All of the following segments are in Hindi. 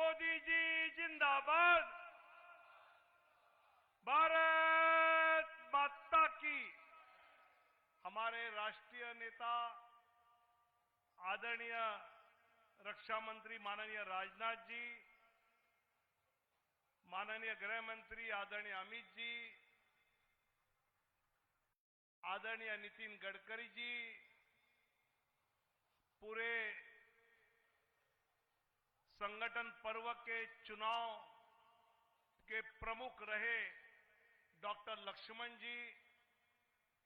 मोदी जी जिंदाबाद। भारत माता की। हमारे राष्ट्रीय नेता आदरणीय रक्षा मंत्री माननीय राजनाथ जी, माननीय गृह मंत्री आदरणीय अमित जी, आदरणीय नितिन गडकरी जी, पूरे संगठन पर्व के चुनाव के प्रमुख रहे डॉक्टर लक्ष्मण जी,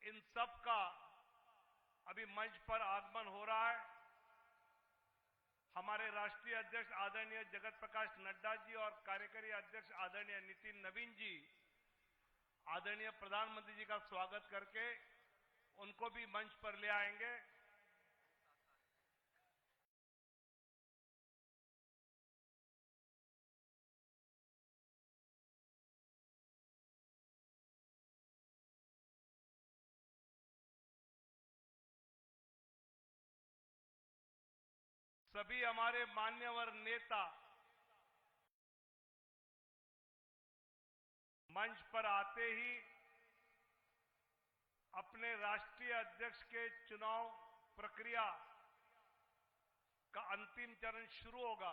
इन सब का अभी मंच पर आगमन हो रहा है। हमारे राष्ट्रीय अध्यक्ष आदरणीय जगत प्रकाश नड्डा जी और कार्यकारी अध्यक्ष आदरणीय नितिन नवीन जी आदरणीय प्रधानमंत्री जी का स्वागत करके उनको भी मंच पर ले आएंगे। सभी हमारे मान्यवर नेता मंच पर आते ही अपने राष्ट्रीय अध्यक्ष के चुनाव प्रक्रिया का अंतिम चरण शुरू होगा।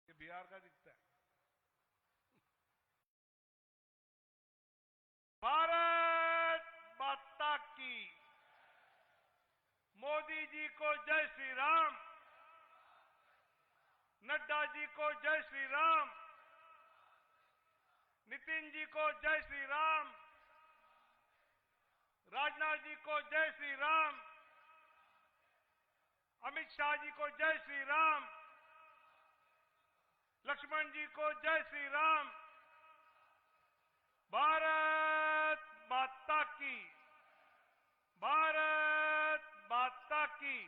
ये बिहार का दिखता है। भारत माता की। मोदी जी को जय श्री राम, नड्डा जी को जय श्री राम, नितिन जी को जय श्री राम, राजनाथ जी को जय श्री राम, अमित शाह जी को जय श्री राम, लक्ष्मण जी को जय श्री राम। भारत माता की। भारत माता की।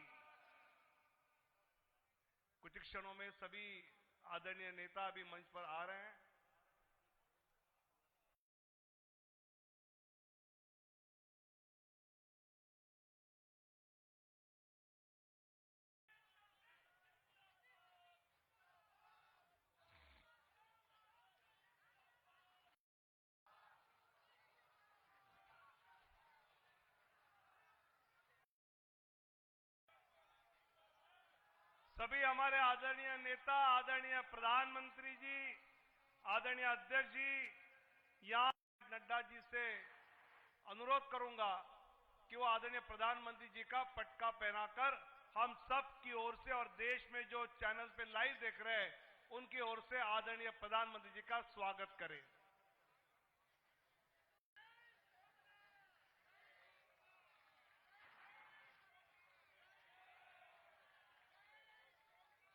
कुछ क्षणों में सभी आदरणीय नेता भी मंच पर आ रहे हैं। सभी हमारे आदरणीय नेता, आदरणीय प्रधानमंत्री जी, आदरणीय अध्यक्ष जी, यहां नड्डा जी से अनुरोध करूंगा कि वो आदरणीय प्रधानमंत्री जी का पटका पहनाकर हम सब की ओर से और देश में जो चैनल पे लाइव देख रहे हैं उनकी ओर से आदरणीय प्रधानमंत्री जी का स्वागत करें।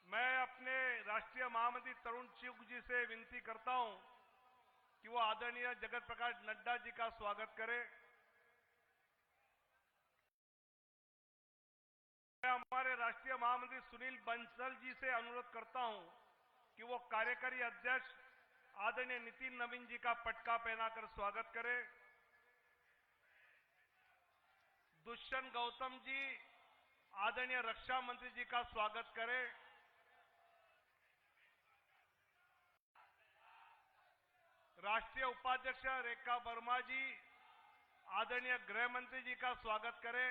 मैं अपने राष्ट्रीय महामंत्री तरुण चुग जी से विनती करता हूं कि वो आदरणीय जगत प्रकाश नड्डा जी का स्वागत करें। मैं हमारे राष्ट्रीय महामंत्री सुनील बंसल जी से अनुरोध करता हूं कि वो कार्यकारी अध्यक्ष आदरणीय नितिन नवीन जी का पटका पहनाकर स्वागत करें। दुष्यंत गौतम जी आदरणीय रक्षा मंत्री जी का स्वागत करें। राष्ट्रीय उपाध्यक्ष रेखा वर्मा जी आदरणीय गृह मंत्री जी का स्वागत करें।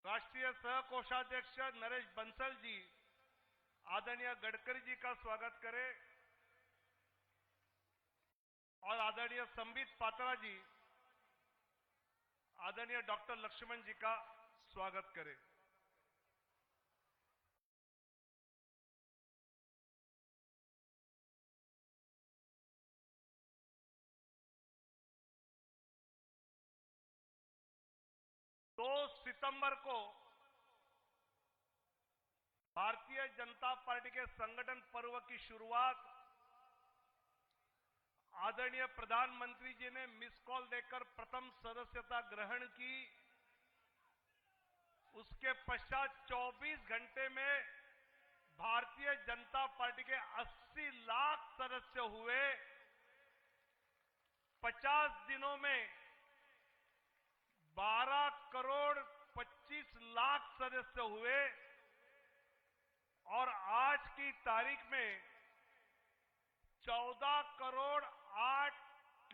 राष्ट्रीय सह कोषाध्यक्ष नरेश बंसल जी आदरणीय गडकरी जी का स्वागत करें और आदरणीय संबित पात्रा जी आदरणीय डॉक्टर लक्ष्मण जी का स्वागत करें। दो सितंबर को भारतीय जनता पार्टी के संगठन पर्व की शुरुआत आदरणीय प्रधानमंत्री जी ने मिस कॉल देकर प्रथम सदस्यता ग्रहण की। उसके पश्चात 24 घंटे में भारतीय जनता जनता पार्टी के 80 लाख सदस्य हुए। 50 दिनों में 12 करोड़ 25 लाख सदस्य हुए और आज की तारीख में 14 करोड़ 8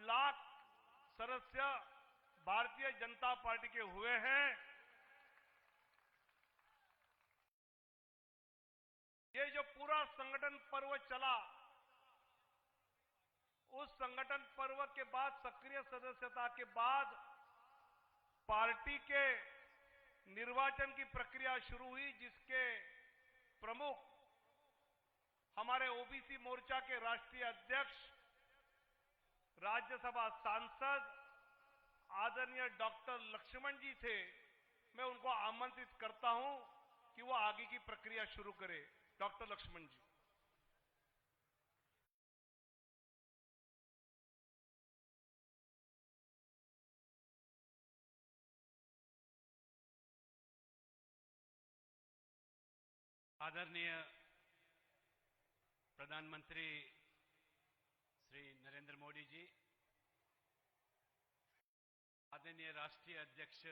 लाख सदस्य भारतीय जनता पार्टी के हुए हैं। ये जो पूरा संगठन पर्व चला, उस संगठन पर्व के बाद, सक्रिय सदस्यता के बाद पार्टी के निर्वाचन की प्रक्रिया शुरू हुई, जिसके प्रमुख हमारे ओबीसी मोर्चा के राष्ट्रीय अध्यक्ष, राज्यसभा सांसद आदरणीय डॉक्टर लक्ष्मण जी थे। मैं उनको आमंत्रित करता हूं कि वो आगे की प्रक्रिया शुरू करें। डॉक्टर लक्ष्मण जी। आदरणीय प्रधानमंत्री श्री नरेंद्र मोदी जी, आदरणीय राष्ट्रीय अध्यक्ष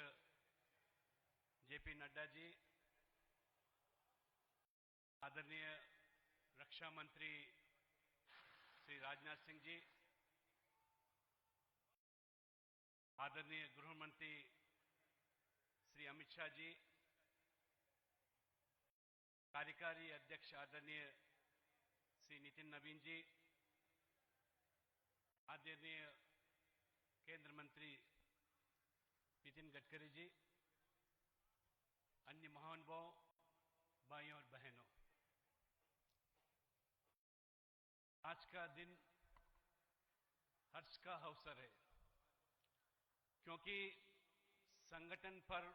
जेपी नड्डा जी, आदरणीय रक्षा मंत्री श्री राजनाथ सिंह जी, आदरणीय गृह मंत्री श्री अमित शाह जी, कार्यकारी अध्यक्ष आदरणीय श्री नितिन नवीन जी, आदरणीय केंद्र मंत्री नितिन गडकरी जी, अन्य महानुभावों, भाइयों और बहनों, आज का दिन हर्ष का अवसर है, क्योंकि संगठन पर्व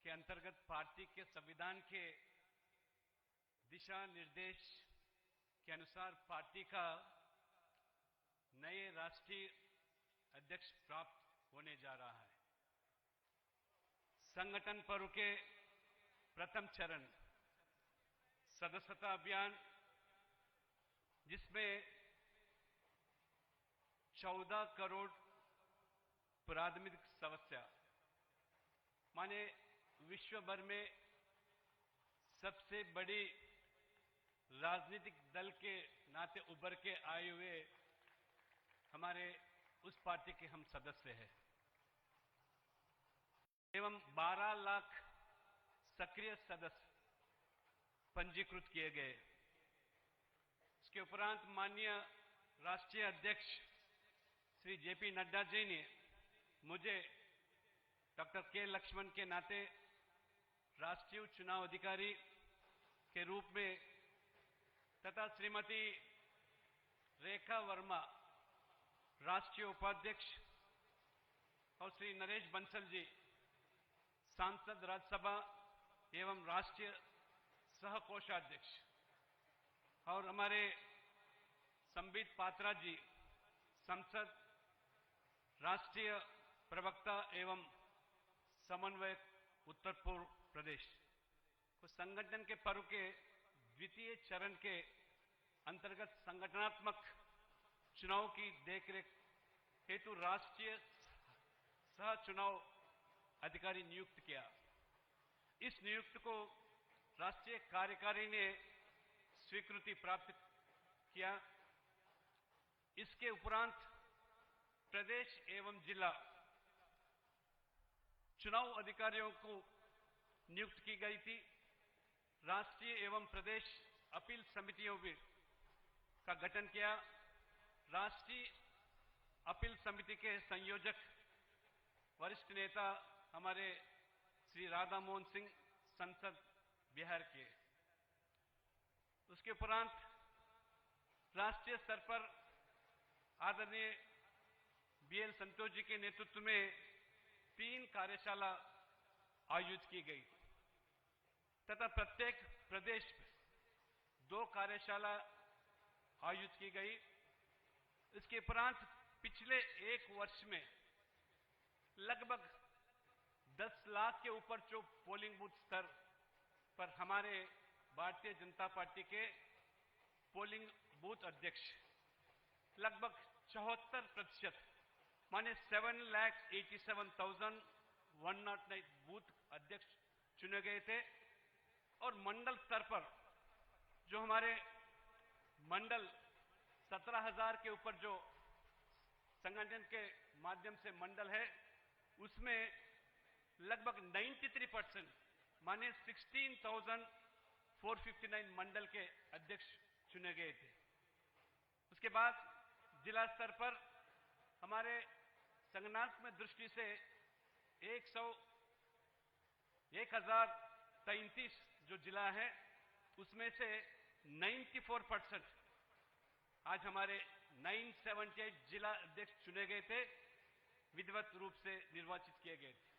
के अंतर्गत पार्टी के संविधान के दिशा निर्देश के अनुसार पार्टी का नए राष्ट्रीय अध्यक्ष प्राप्त होने जा रहा है। संगठन पर्व के प्रथम चरण सदस्यता अभियान, जिसमें 14 करोड़ प्राथमिक सदस्य, माने विश्व भर में सबसे बड़ी राजनीतिक दल के नाते उभर के आए हुए हमारे उस पार्टी के हम सदस्य हैं, एवं 12 लाख सक्रिय सदस्य पंजीकृत किए गए। इसके उपरांत माननीय राष्ट्रीय अध्यक्ष श्री जेपी नड्डा जी ने मुझे डॉक्टर के लक्ष्मण के नाते राष्ट्रीय चुनाव अधिकारी के रूप में तथा श्रीमती रेखा वर्मा राष्ट्रीय उपाध्यक्ष और श्री नरेश बंसल जी सांसद राज्यसभा एवं राष्ट्रीय सह कोषाध्यक्ष, और हमारे संबित पात्रा जी संसद राष्ट्रीय प्रवक्ता एवं समन्वयक उत्तर पूर्व प्रदेश को संगठन के पर्व के द्वितीय चरण के अंतर्गत संगठनात्मक चुनाव की देखरेख हेतु राष्ट्रीय सह चुनाव अधिकारी नियुक्त किया। इस नियुक्ति को राष्ट्रीय कार्यकारी ने स्वीकृति प्राप्त किया। इसके उपरांत प्रदेश एवं जिला चुनाव अधिकारियों को नियुक्त की गई थी। राष्ट्रीय एवं प्रदेश अपील समितियों का गठन किया। राष्ट्रीय अपील समिति के संयोजक वरिष्ठ नेता हमारे श्री राधा मोहन सिंह संसद बिहार के। उसके उपरांत राष्ट्रीय स्तर पर आदरणीय बीएल संतोष जी के नेतृत्व में 3 कार्यशाला आयोजित की गई तथा प्रत्येक प्रदेश में 2 कार्यशाला आयोजित की गई। इसके उपरांत पिछले 1 वर्ष में लगभग 10 लाख के ऊपर जो पोलिंग बूथ स्तर पर हमारे भारतीय जनता पार्टी के पोलिंग बूथ अध्यक्ष लगभग 74% माने 7,87,109 बूथ अध्यक्ष चुने गए थे। और मंडल स्तर पर जो हमारे मंडल 17,000 के ऊपर जो संगठन के माध्यम से मंडल है, उसमें लगभग 93% माने 16,459 मंडल के अध्यक्ष चुने गए थे। उसके बाद जिला स्तर पर हमारे संगठनात्मक दृष्टि से 1,033 जो जिला है, उसमें से 94% आज हमारे 978 जिला अध्यक्ष चुने गए थे, विधिवत रूप से निर्वाचित किए गए थे।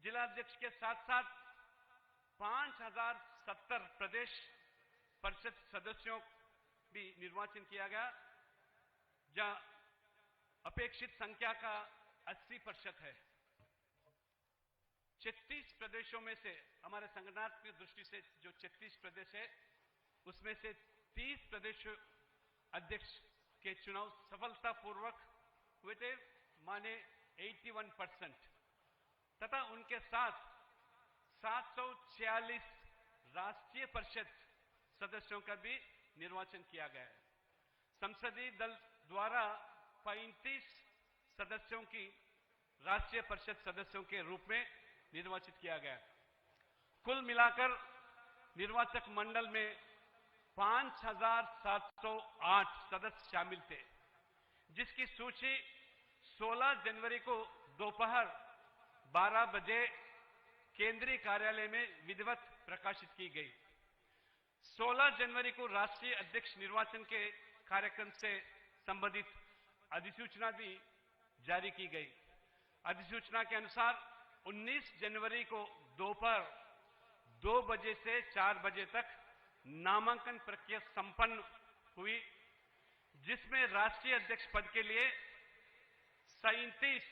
जिला अध्यक्ष के साथ साथ 5,070 प्रदेश परिषद सदस्यों भी निर्वाचन किया गया, जहां अपेक्षित संख्या का 80% है। 36 प्रदेशों में से हमारे संगठनात्मक दृष्टि से जो 36 प्रदेश है, उसमें से 30 प्रदेश अध्यक्ष के चुनाव सफलतापूर्वक हुए थे, माने 81%, तथा उनके साथ 746 राष्ट्रीय परिषद सदस्यों का भी निर्वाचन किया गया है। संसदीय दल द्वारा 35 सदस्यों की राष्ट्रीय परिषद सदस्यों के रूप में निर्वाचित किया गया। कुल मिलाकर निर्वाचक मंडल में 5,708 सदस्य शामिल थे, जिसकी सूची 16 जनवरी को दोपहर 12 बजे केंद्रीय कार्यालय में विधिवत प्रकाशित की गई। 16 जनवरी को राष्ट्रीय अध्यक्ष निर्वाचन के कार्यक्रम से संबंधित अधिसूचना भी जारी की गई। अधिसूचना के अनुसार 19 जनवरी को दोपहर 2 बजे से 4 बजे तक नामांकन प्रक्रिया संपन्न हुई, जिसमें राष्ट्रीय अध्यक्ष पद के लिए 37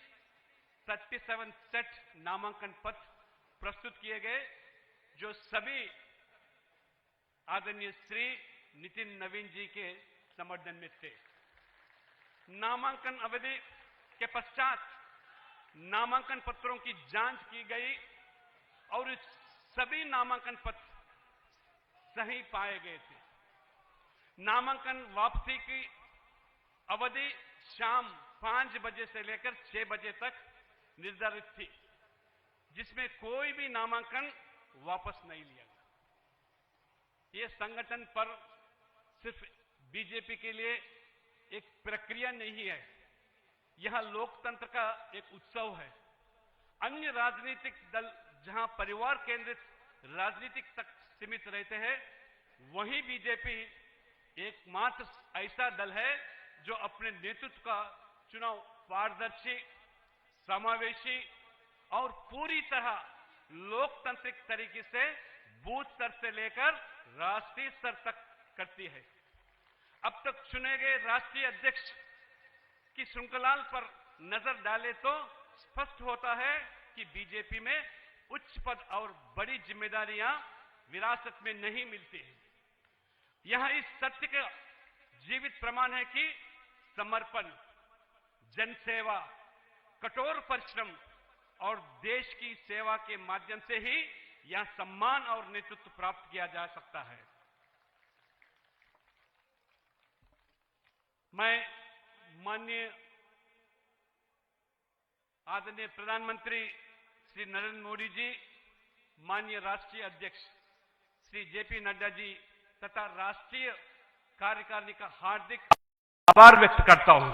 सेट नामांकन पत्र प्रस्तुत किए गए, जो सभी आदरणीय श्री नितिन नवीन जी के समर्थन में थे। नामांकन अवधि के पश्चात नामांकन पत्रों की जांच की गई और सभी नामांकन पत्र सही पाए गए थे। नामांकन वापसी की अवधि शाम 5 बजे से लेकर 6 बजे तक निर्धारित थी, जिसमें कोई भी नामांकन वापस नहीं लिया गया। यह संगठन पर सिर्फ बीजेपी के लिए एक प्रक्रिया नहीं है, यह लोकतंत्र का एक उत्सव है। अन्य राजनीतिक दल जहां परिवार केंद्रित राजनीतिक तक सीमित रहते हैं, वहीं बीजेपी एकमात्र ऐसा दल है जो अपने नेतृत्व का चुनाव पारदर्शी, समावेशी और पूरी तरह लोकतांत्रिक तरीके से बूथ स्तर से लेकर राष्ट्रीय स्तर तक करती है। अब तक चुने गए राष्ट्रीय अध्यक्ष की श्रृंखला पर नजर डाले तो स्पष्ट होता है कि बीजेपी में उच्च पद और बड़ी जिम्मेदारियां विरासत में नहीं मिलती हैं। यह इस सत्य का जीवित प्रमाण है कि समर्पण, जनसेवा, कठोर परिश्रम और देश की सेवा के माध्यम से ही यह सम्मान और नेतृत्व प्राप्त किया जा सकता है। मैं माननीय आदरणीय प्रधानमंत्री श्री नरेंद्र मोदी जी, माननीय राष्ट्रीय अध्यक्ष श्री जेपी नड्डा जी तथा राष्ट्रीय कार्यकारिणी का हार्दिक आभार व्यक्त करता हूं,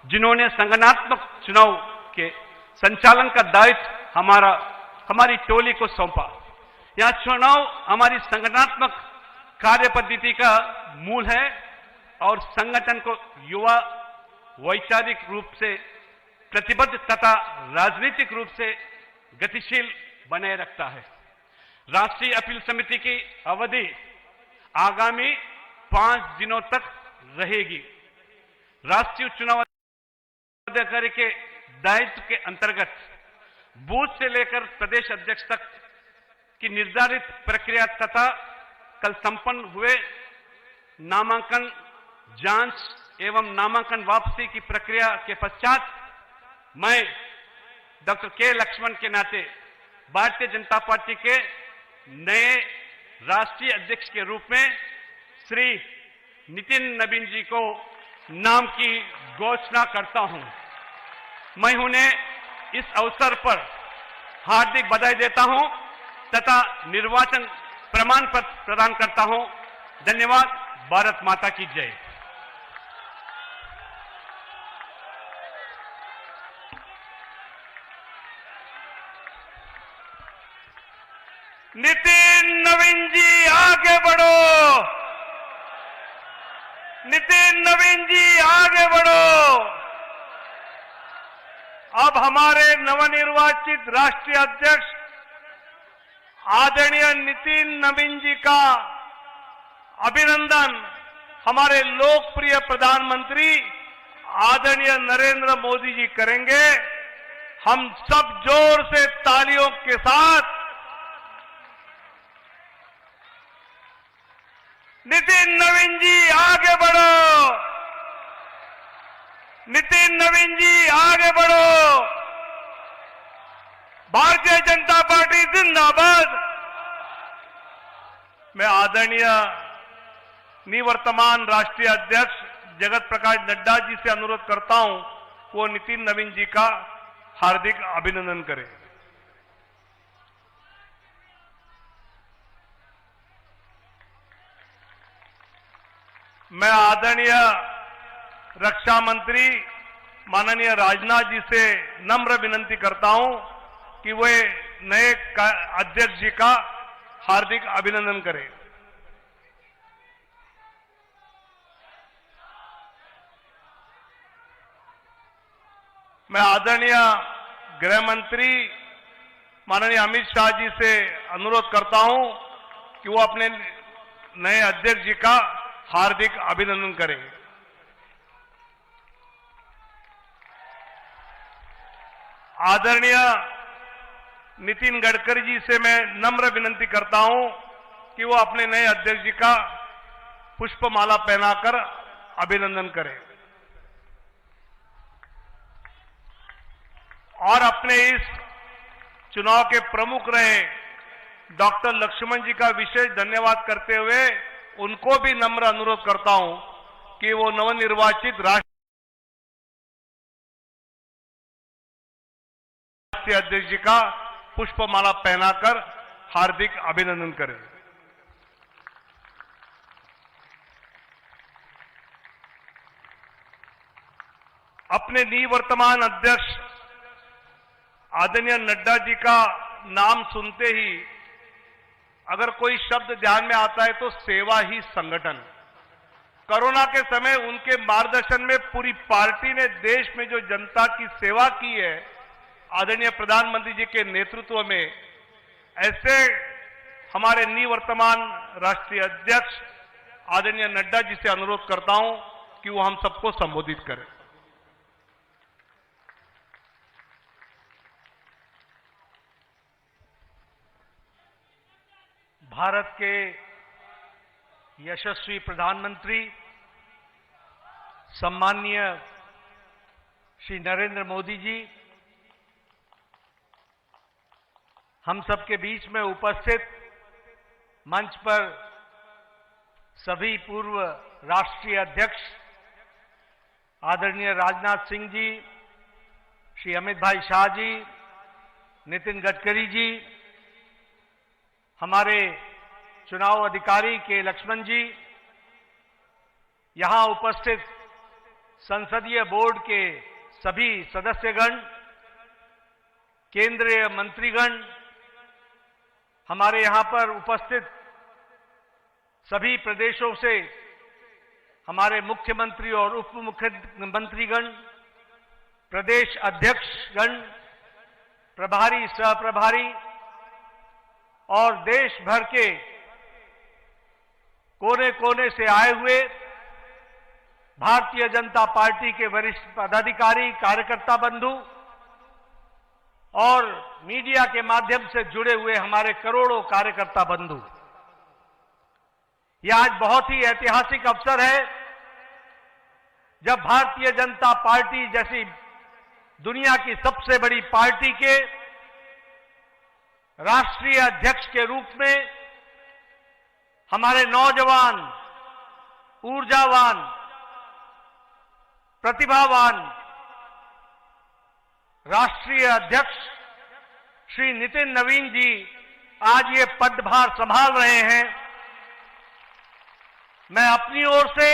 जिन्होंने संगठनात्मक चुनाव के संचालन का दायित्व हमारी टोली को सौंपा। यह चुनाव हमारी संगठनात्मक कार्य पद्धति का मूल है और संगठन को युवा, वैचारिक रूप से प्रतिबद्ध तथा राजनीतिक रूप से गतिशील बनाए रखता है। राष्ट्रीय अपील समिति की अवधि आगामी 5 दिनों तक रहेगी। राष्ट्रीय चुनाव अधिकारी के दायित्व के अंतर्गत बूथ से लेकर प्रदेश अध्यक्ष तक की निर्धारित प्रक्रिया तथा कल संपन्न हुए नामांकन जांच एवं नामांकन वापसी की प्रक्रिया के पश्चात मैं डॉक्टर के लक्ष्मण के नाते भारतीय जनता पार्टी के नए राष्ट्रीय अध्यक्ष के रूप में श्री नितिन नवीन जी को नाम की घोषणा करता हूं। मैं उन्हें इस अवसर पर हार्दिक बधाई देता हूं तथा निर्वाचन प्रमाण पत्र प्रदान करता हूं। धन्यवाद। भारत माता की जय। नितिन नवीन जी आगे बढ़ो। नितिन नवीन जी आगे बढ़ो। अब हमारे नवनिर्वाचित राष्ट्रीय अध्यक्ष आदरणीय नितिन नवीन जी का अभिनंदन हमारे लोकप्रिय प्रधानमंत्री आदरणीय नरेंद्र मोदी जी करेंगे। हम सब जोर से तालियों के साथ नितिन नवीन जी आगे बढ़ो। नितिन नवीन जी आगे बढ़ो। भारतीय जनता पार्टी जिंदाबाद। मैं आदरणीय निवर्तमान राष्ट्रीय अध्यक्ष जगत प्रकाश नड्डा जी से अनुरोध करता हूं वो नितिन नवीन जी का हार्दिक अभिनंदन करें। मैं आदरणीय रक्षा मंत्री माननीय राजनाथ जी से नम्र विनंती करता हूं कि वे नए अध्यक्ष जी का हार्दिक अभिनंदन करें। मैं आदरणीय गृह मंत्री माननीय अमित शाह जी से अनुरोध करता हूं कि वो अपने नए अध्यक्ष जी का हार्दिक अभिनंदन करें। आदरणीय नितिन गडकरी जी से मैं नम्र विनंती करता हूं कि वो अपने नए अध्यक्ष जी का पुष्पमाला पहनाकर अभिनंदन करें और अपने इस चुनाव के प्रमुख रहे डॉक्टर लक्ष्मण जी का विशेष धन्यवाद करते हुए उनको भी नम्र अनुरोध करता हूं कि वो नवनिर्वाचित राष्ट्रीय अध्यक्ष जी का पुष्पमाला पहनाकर हार्दिक अभिनंदन करें। अपने निवर्तमान अध्यक्ष आदरणीय नड्डा जी का नाम सुनते ही अगर कोई शब्द ध्यान में आता है तो सेवा ही संगठन। कोरोना के समय उनके मार्गदर्शन में पूरी पार्टी ने देश में जो जनता की सेवा की है आदरणीय प्रधानमंत्री जी के नेतृत्व में, ऐसे हमारे निवर्तमान राष्ट्रीय अध्यक्ष आदरणीय नड्डा जी से अनुरोध करता हूं कि वो हम सबको संबोधित करें। भारत के यशस्वी प्रधानमंत्री सम्माननीय श्री नरेंद्र मोदी जी, हम सबके बीच में उपस्थित मंच पर सभी पूर्व राष्ट्रीय अध्यक्ष आदरणीय राजनाथ सिंह जी, श्री अमित भाई शाह जी, नितिन गडकरी जी, हमारे चुनाव अधिकारी के लक्ष्मण जी, यहां उपस्थित संसदीय बोर्ड के सभी सदस्यगण, केंद्रीय मंत्रीगण, हमारे यहां पर उपस्थित सभी प्रदेशों से हमारे मुख्यमंत्री और उप मुख्यमंत्रीगण, प्रदेश अध्यक्षगण, प्रभारी, सहप्रभारी और देश भर के कोने कोने से आए हुए भारतीय जनता पार्टी के वरिष्ठ पदाधिकारी, कार्यकर्ता बंधु और मीडिया के माध्यम से जुड़े हुए हमारे करोड़ों कार्यकर्ता बंधु, यह आज बहुत ही ऐतिहासिक अवसर है जब भारतीय जनता पार्टी जैसी दुनिया की सबसे बड़ी पार्टी के राष्ट्रीय अध्यक्ष के रूप में हमारे नौजवान, ऊर्जावान, प्रतिभावान राष्ट्रीय अध्यक्ष श्री नितिन नवीन जी आज ये पदभार संभाल रहे हैं। मैं अपनी ओर से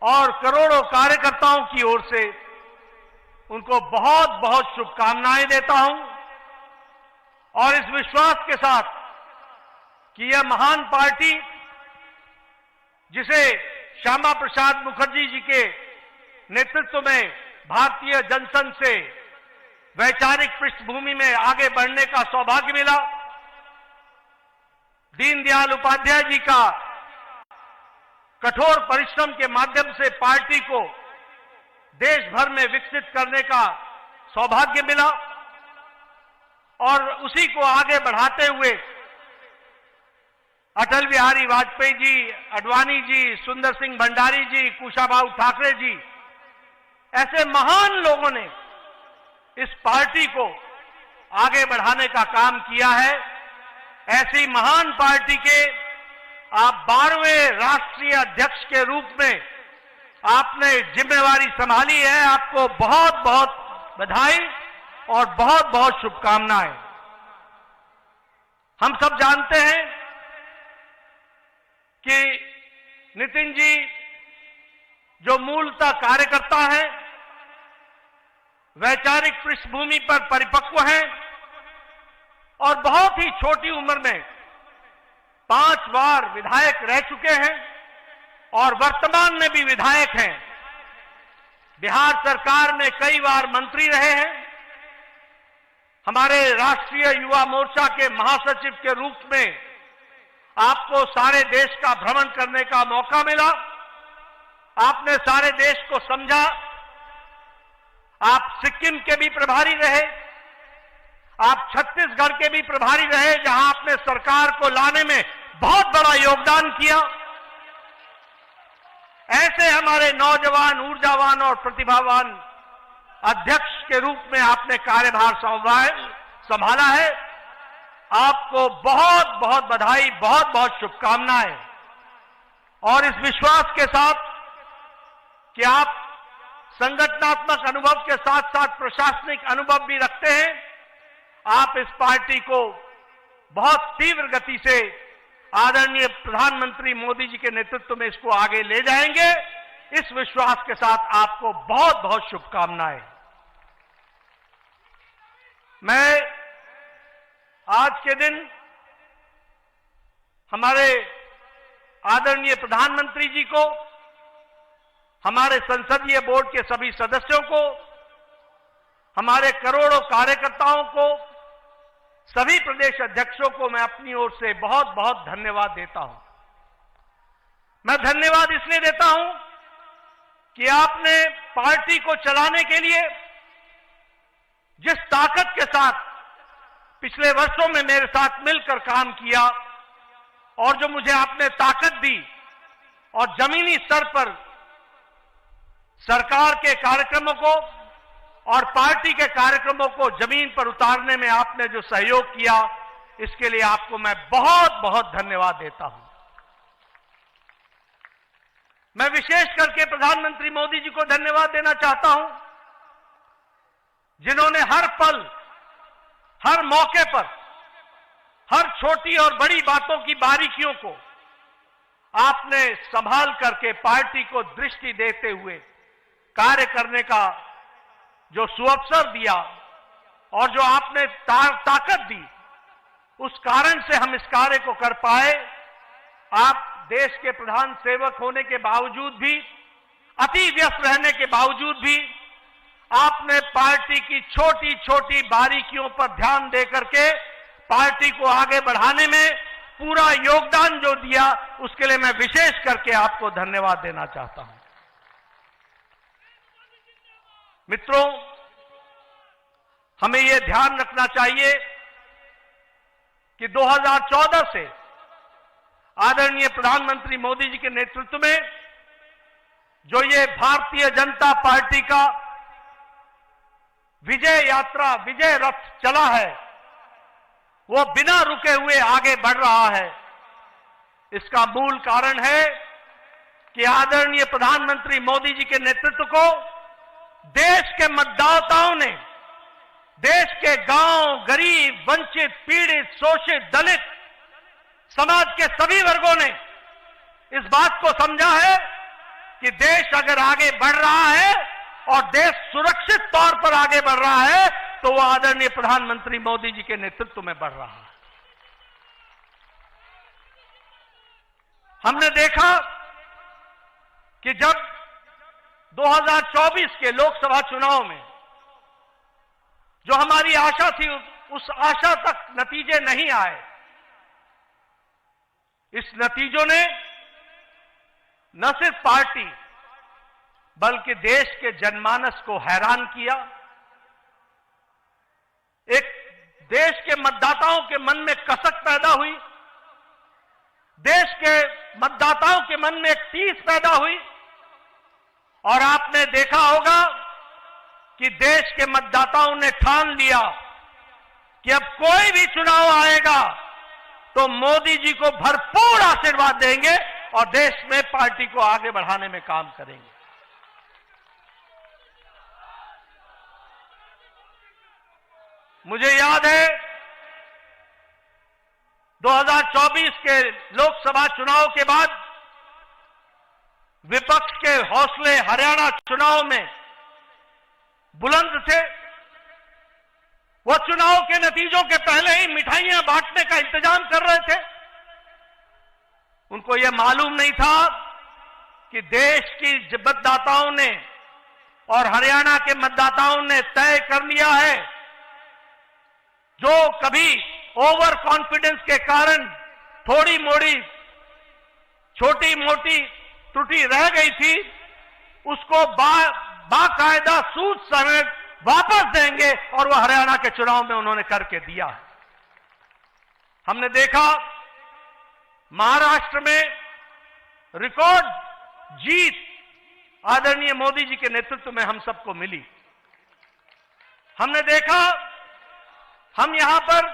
और करोड़ों कार्यकर्ताओं की ओर से उनको बहुत बहुत शुभकामनाएं देता हूं और इस विश्वास के साथ कि यह महान पार्टी जिसे श्यामा प्रसाद मुखर्जी जी के नेतृत्व में भारतीय जनसंघ से वैचारिक पृष्ठभूमि में आगे बढ़ने का सौभाग्य मिला, दीनदयाल उपाध्याय जी का कठोर परिश्रम के माध्यम से पार्टी को देश भर में विकसित करने का सौभाग्य मिला और उसी को आगे बढ़ाते हुए अटल बिहारी वाजपेयी जी, अडवाणी जी, सुंदर सिंह भंडारी जी, कुशाभाऊ ठाकरे जी, ऐसे महान लोगों ने इस पार्टी को आगे बढ़ाने का काम किया है। ऐसी महान पार्टी के आप 12वें राष्ट्रीय अध्यक्ष के रूप में आपने जिम्मेवारी संभाली है। आपको बहुत बहुत बधाई और बहुत बहुत शुभकामनाएं। हम सब जानते हैं कि नितिन जी जो मूलतः कार्यकर्ता हैं, वैचारिक पृष्ठभूमि पर परिपक्व हैं और बहुत ही छोटी उम्र में 5 बार विधायक रह चुके हैं और वर्तमान में भी विधायक हैं। बिहार सरकार में कई बार मंत्री रहे हैं। हमारे राष्ट्रीय युवा मोर्चा के महासचिव के रूप में आपको सारे देश का भ्रमण करने का मौका मिला। आपने सारे देश को समझा। आप सिक्किम के भी प्रभारी रहे, आप छत्तीसगढ़ के भी प्रभारी रहे, जहां आपने सरकार को लाने में बहुत बड़ा योगदान किया। ऐसे हमारे नौजवान, ऊर्जावान और प्रतिभावान अध्यक्ष के रूप में आपने कार्यभार संभाला है। आपको बहुत बहुत बधाई, बहुत बहुत शुभकामनाएं। और इस विश्वास के साथ कि आप संगठनात्मक अनुभव के साथ साथ प्रशासनिक अनुभव भी रखते हैं, आप इस पार्टी को बहुत तीव्र गति से आदरणीय प्रधानमंत्री मोदी जी के नेतृत्व में इसको आगे ले जाएंगे। इस विश्वास के साथ आपको बहुत बहुत शुभकामनाएं। मैं आज के दिन हमारे आदरणीय प्रधानमंत्री जी को, हमारे संसदीय बोर्ड के सभी सदस्यों को, हमारे करोड़ों कार्यकर्ताओं को, सभी प्रदेश अध्यक्षों को मैं अपनी ओर से बहुत बहुत धन्यवाद देता हूं। मैं धन्यवाद इसलिए देता हूं कि आपने पार्टी को चलाने के लिए जिस ताकत के साथ पिछले वर्षों में मेरे साथ मिलकर काम किया और जो मुझे आपने ताकत दी और जमीनी स्तर पर सरकार के कार्यक्रमों को और पार्टी के कार्यक्रमों को जमीन पर उतारने में आपने जो सहयोग किया, इसके लिए आपको मैं बहुत बहुत धन्यवाद देता हूं। मैं विशेष करके प्रधानमंत्री मोदी जी को धन्यवाद देना चाहता हूं, जिन्होंने हर पल, हर मौके पर, हर छोटी और बड़ी बातों की बारीकियों को आपने संभाल करके पार्टी को दृष्टि देते हुए कार्य करने का जो सुअवसर दिया और जो आपने ताकत दी, उस कारण से हम इस कार्य को कर पाए। आप देश के प्रधान सेवक होने के बावजूद भी, अति व्यस्त रहने के बावजूद भी आपने पार्टी की छोटी छोटी बारीकियों पर ध्यान देकर के पार्टी को आगे बढ़ाने में पूरा योगदान जो दिया, उसके लिए मैं विशेष करके आपको धन्यवाद देना चाहता हूं। मित्रों, हमें यह ध्यान रखना चाहिए कि 2014 से आदरणीय प्रधानमंत्री मोदी जी के नेतृत्व में जो ये भारतीय जनता पार्टी का विजय यात्रा, विजय रथ चला है, वो बिना रुके हुए आगे बढ़ रहा है। इसका मूल कारण है कि आदरणीय प्रधानमंत्री मोदी जी के नेतृत्व को देश के मतदाताओं ने, देश के गांव, गरीब, वंचित, पीड़ित, शोषित, दलित समाज के सभी वर्गों ने इस बात को समझा है कि देश अगर आगे बढ़ रहा है और देश सुरक्षित तौर पर आगे बढ़ रहा है तो वो आदरणीय प्रधानमंत्री मोदी जी के नेतृत्व में बढ़ रहा है। हमने देखा कि जब 2024 के लोकसभा चुनाव में जो हमारी आशा थी, उस आशा तक नतीजे नहीं आए। इस नतीजों ने न सिर्फ पार्टी बल्कि देश के जनमानस को हैरान किया। एक देश के मतदाताओं के मन में कसक पैदा हुई, देश के मतदाताओं के मन में एक टीस पैदा हुई और आपने देखा होगा कि देश के मतदाताओं ने ठान लिया कि अब कोई भी चुनाव आएगा तो मोदी जी को भरपूर आशीर्वाद देंगे और देश में पार्टी को आगे बढ़ाने में काम करेंगे। मुझे याद है 2024 के लोकसभा चुनाव के बाद विपक्ष के हौसले हरियाणा चुनाव में बुलंद थे। वो चुनाव के नतीजों के पहले ही मिठाइयां बांटने का इंतजाम कर रहे थे। उनको यह मालूम नहीं था कि देश की मतदाताओं ने और हरियाणा के मतदाताओं ने तय कर लिया है, जो कभी ओवर कॉन्फिडेंस के कारण थोड़ी मोड़ी छोटी मोटी त्रुटि रह गई थी, उसको बाकायदा सूद समेत वापस देंगे और वह हरियाणा के चुनाव में उन्होंने करके दिया है। हमने देखा महाराष्ट्र में रिकॉर्ड जीत आदरणीय मोदी जी के नेतृत्व में हम सबको मिली। हमने देखा हम यहां पर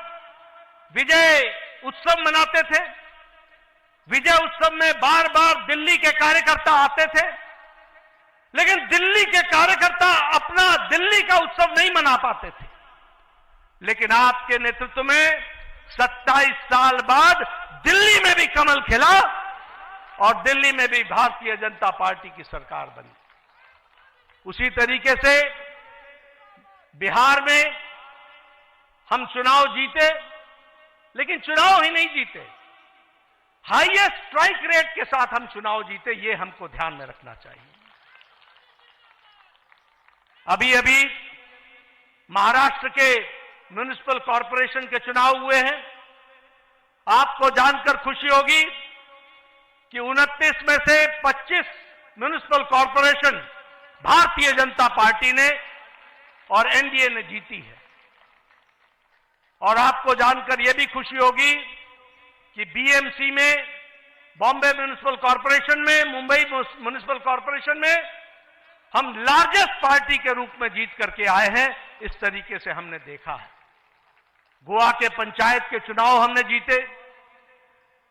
विजय उत्सव मनाते थे। विजय उत्सव में बार बार दिल्ली के कार्यकर्ता आते थे, लेकिन दिल्ली के कार्यकर्ता अपना दिल्ली का उत्सव नहीं मना पाते थे। लेकिन आपके नेतृत्व में 27 साल बाद दिल्ली में भी कमल खिला और दिल्ली में भी भारतीय जनता पार्टी की सरकार बनी। उसी तरीके से बिहार में हम चुनाव जीते, लेकिन चुनाव ही नहीं जीते, हाईएस्ट स्ट्राइक रेट के साथ हम चुनाव जीते। ये हमको ध्यान में रखना चाहिए। अभी अभी महाराष्ट्र के म्युनिसिपल कॉरपोरेशन के चुनाव हुए हैं। आपको जानकर खुशी होगी कि 29 में से 25 municipal corporation Bharatiya Janata party ने और एनडीए ने जीती है। और आपको जानकर यह भी खुशी होगी कि बीएमसी में, बॉम्बे म्युनिसिपल कॉरपोरेशन में, मुंबई म्युनिसिपल कॉरपोरेशन में हम लार्जेस्ट पार्टी के रूप में जीत करके आए हैं। इस तरीके से हमने देखा है। गोवा के पंचायत के चुनाव हमने जीते।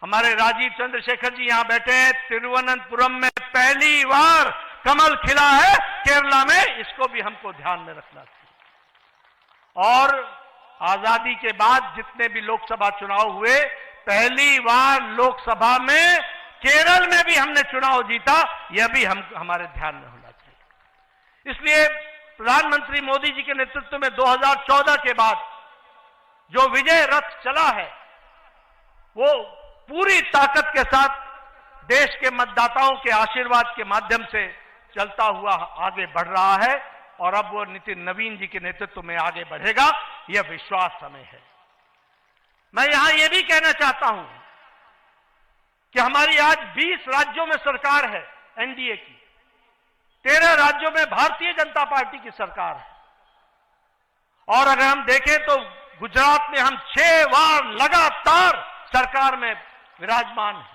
हमारे राजीव चंद्रशेखर जी यहां बैठे हैं। तिरुवनंतपुरम में पहली बार कमल खिला है, केरला में, इसको भी हमको ध्यान में रखना चाहिए। और आजादी के बाद जितने भी लोकसभा चुनाव हुए, पहली बार लोकसभा में केरल में भी हमने चुनाव जीता। यह भी हमारे ध्यान में होना चाहिए। इसलिए प्रधानमंत्री मोदी जी के नेतृत्व में 2014 के बाद जो विजय रथ चला है, वो पूरी ताकत के साथ देश के मतदाताओं के आशीर्वाद के माध्यम से चलता हुआ आगे बढ़ रहा है और अब वो नितिन नवीन जी के नेतृत्व में आगे बढ़ेगा, यह विश्वास हमें है। मैं यहां यह भी कहना चाहता हूं कि हमारी आज 20 राज्यों में सरकार है एनडीए की, 13 राज्यों में भारतीय जनता पार्टी की सरकार है। और अगर हम देखें तो गुजरात में हम 6 बार लगातार सरकार में विराजमान हैं।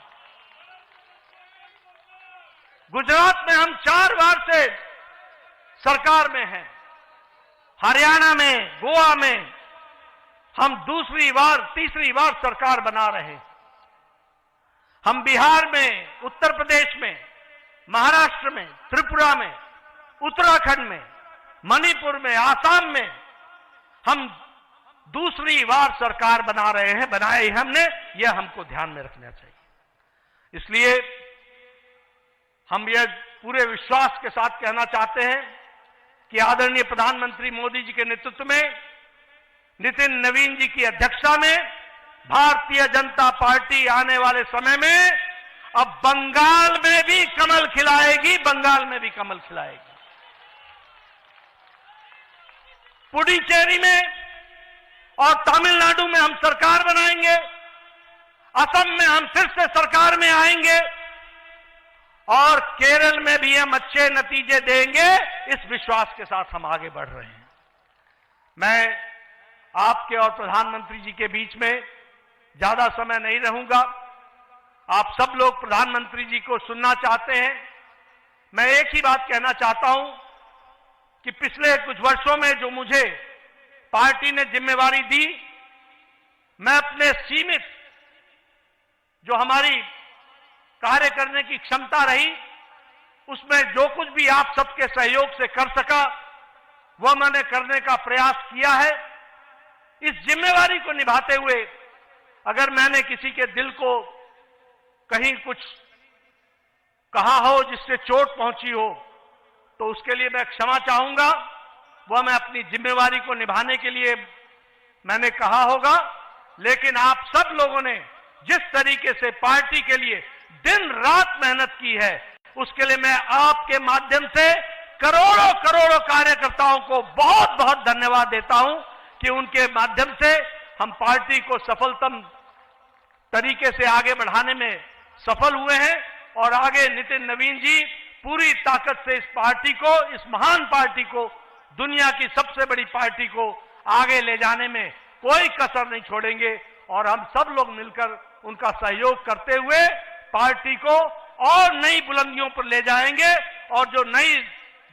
गुजरात में हम 4 बार से सरकार में हैं, हरियाणा में, गोवा में हम दूसरी बार, तीसरी बार सरकार बना रहे हैं। हम बिहार में, उत्तर प्रदेश में, महाराष्ट्र में, त्रिपुरा में, उत्तराखंड में, मणिपुर में, आसाम में हम दूसरी बार सरकार बना रहे हैं, बनाई हमने, यह हमको ध्यान में रखना चाहिए। इसलिए हम यह पूरे विश्वास के साथ कहना चाहते हैं कि आदरणीय प्रधानमंत्री मोदी जी के नेतृत्व में, नितिन नवीन जी की अध्यक्षता में भारतीय जनता पार्टी आने वाले समय में अब बंगाल में भी कमल खिलाएगी, बंगाल में भी कमल खिलाएगी। पुडुचेरी में और तमिलनाडु में हम सरकार बनाएंगे, असम में हम फिर से सरकार में आएंगे और केरल में भी हम अच्छे नतीजे देंगे। इस विश्वास के साथ हम आगे बढ़ रहे हैं। मैं आपके और प्रधानमंत्री जी के बीच में ज्यादा समय नहीं रहूंगा। आप सब लोग प्रधानमंत्री जी को सुनना चाहते हैं। मैं एक ही बात कहना चाहता हूं कि पिछले कुछ वर्षों में जो मुझे पार्टी ने जिम्मेवारी दी, मैं अपने सीमित जो हमारी कार्य करने की क्षमता रही, उसमें जो कुछ भी आप सबके सहयोग से कर सका वह मैंने करने का प्रयास किया है। इस जिम्मेवारी को निभाते हुए अगर मैंने किसी के दिल को कहीं कुछ कहा हो जिससे चोट पहुंची हो, तो उसके लिए मैं क्षमा चाहूंगा। वह मैं अपनी जिम्मेवारी को निभाने के लिए मैंने कहा होगा। लेकिन आप सब लोगों ने जिस तरीके से पार्टी के लिए दिन रात मेहनत की है, उसके लिए मैं आपके माध्यम से करोड़ों करोड़ों कार्यकर्ताओं को बहुत बहुत धन्यवाद देता हूं कि उनके माध्यम से हम पार्टी को सफलतम तरीके से आगे बढ़ाने में सफल हुए हैं। और आगे नितिन नवीन जी पूरी ताकत से इस पार्टी को, इस महान पार्टी को, दुनिया की सबसे बड़ी पार्टी को आगे ले जाने में कोई कसर नहीं छोड़ेंगे। और हम सब लोग मिलकर उनका सहयोग करते हुए पार्टी को और नई बुलंदियों पर ले जाएंगे। और जो नई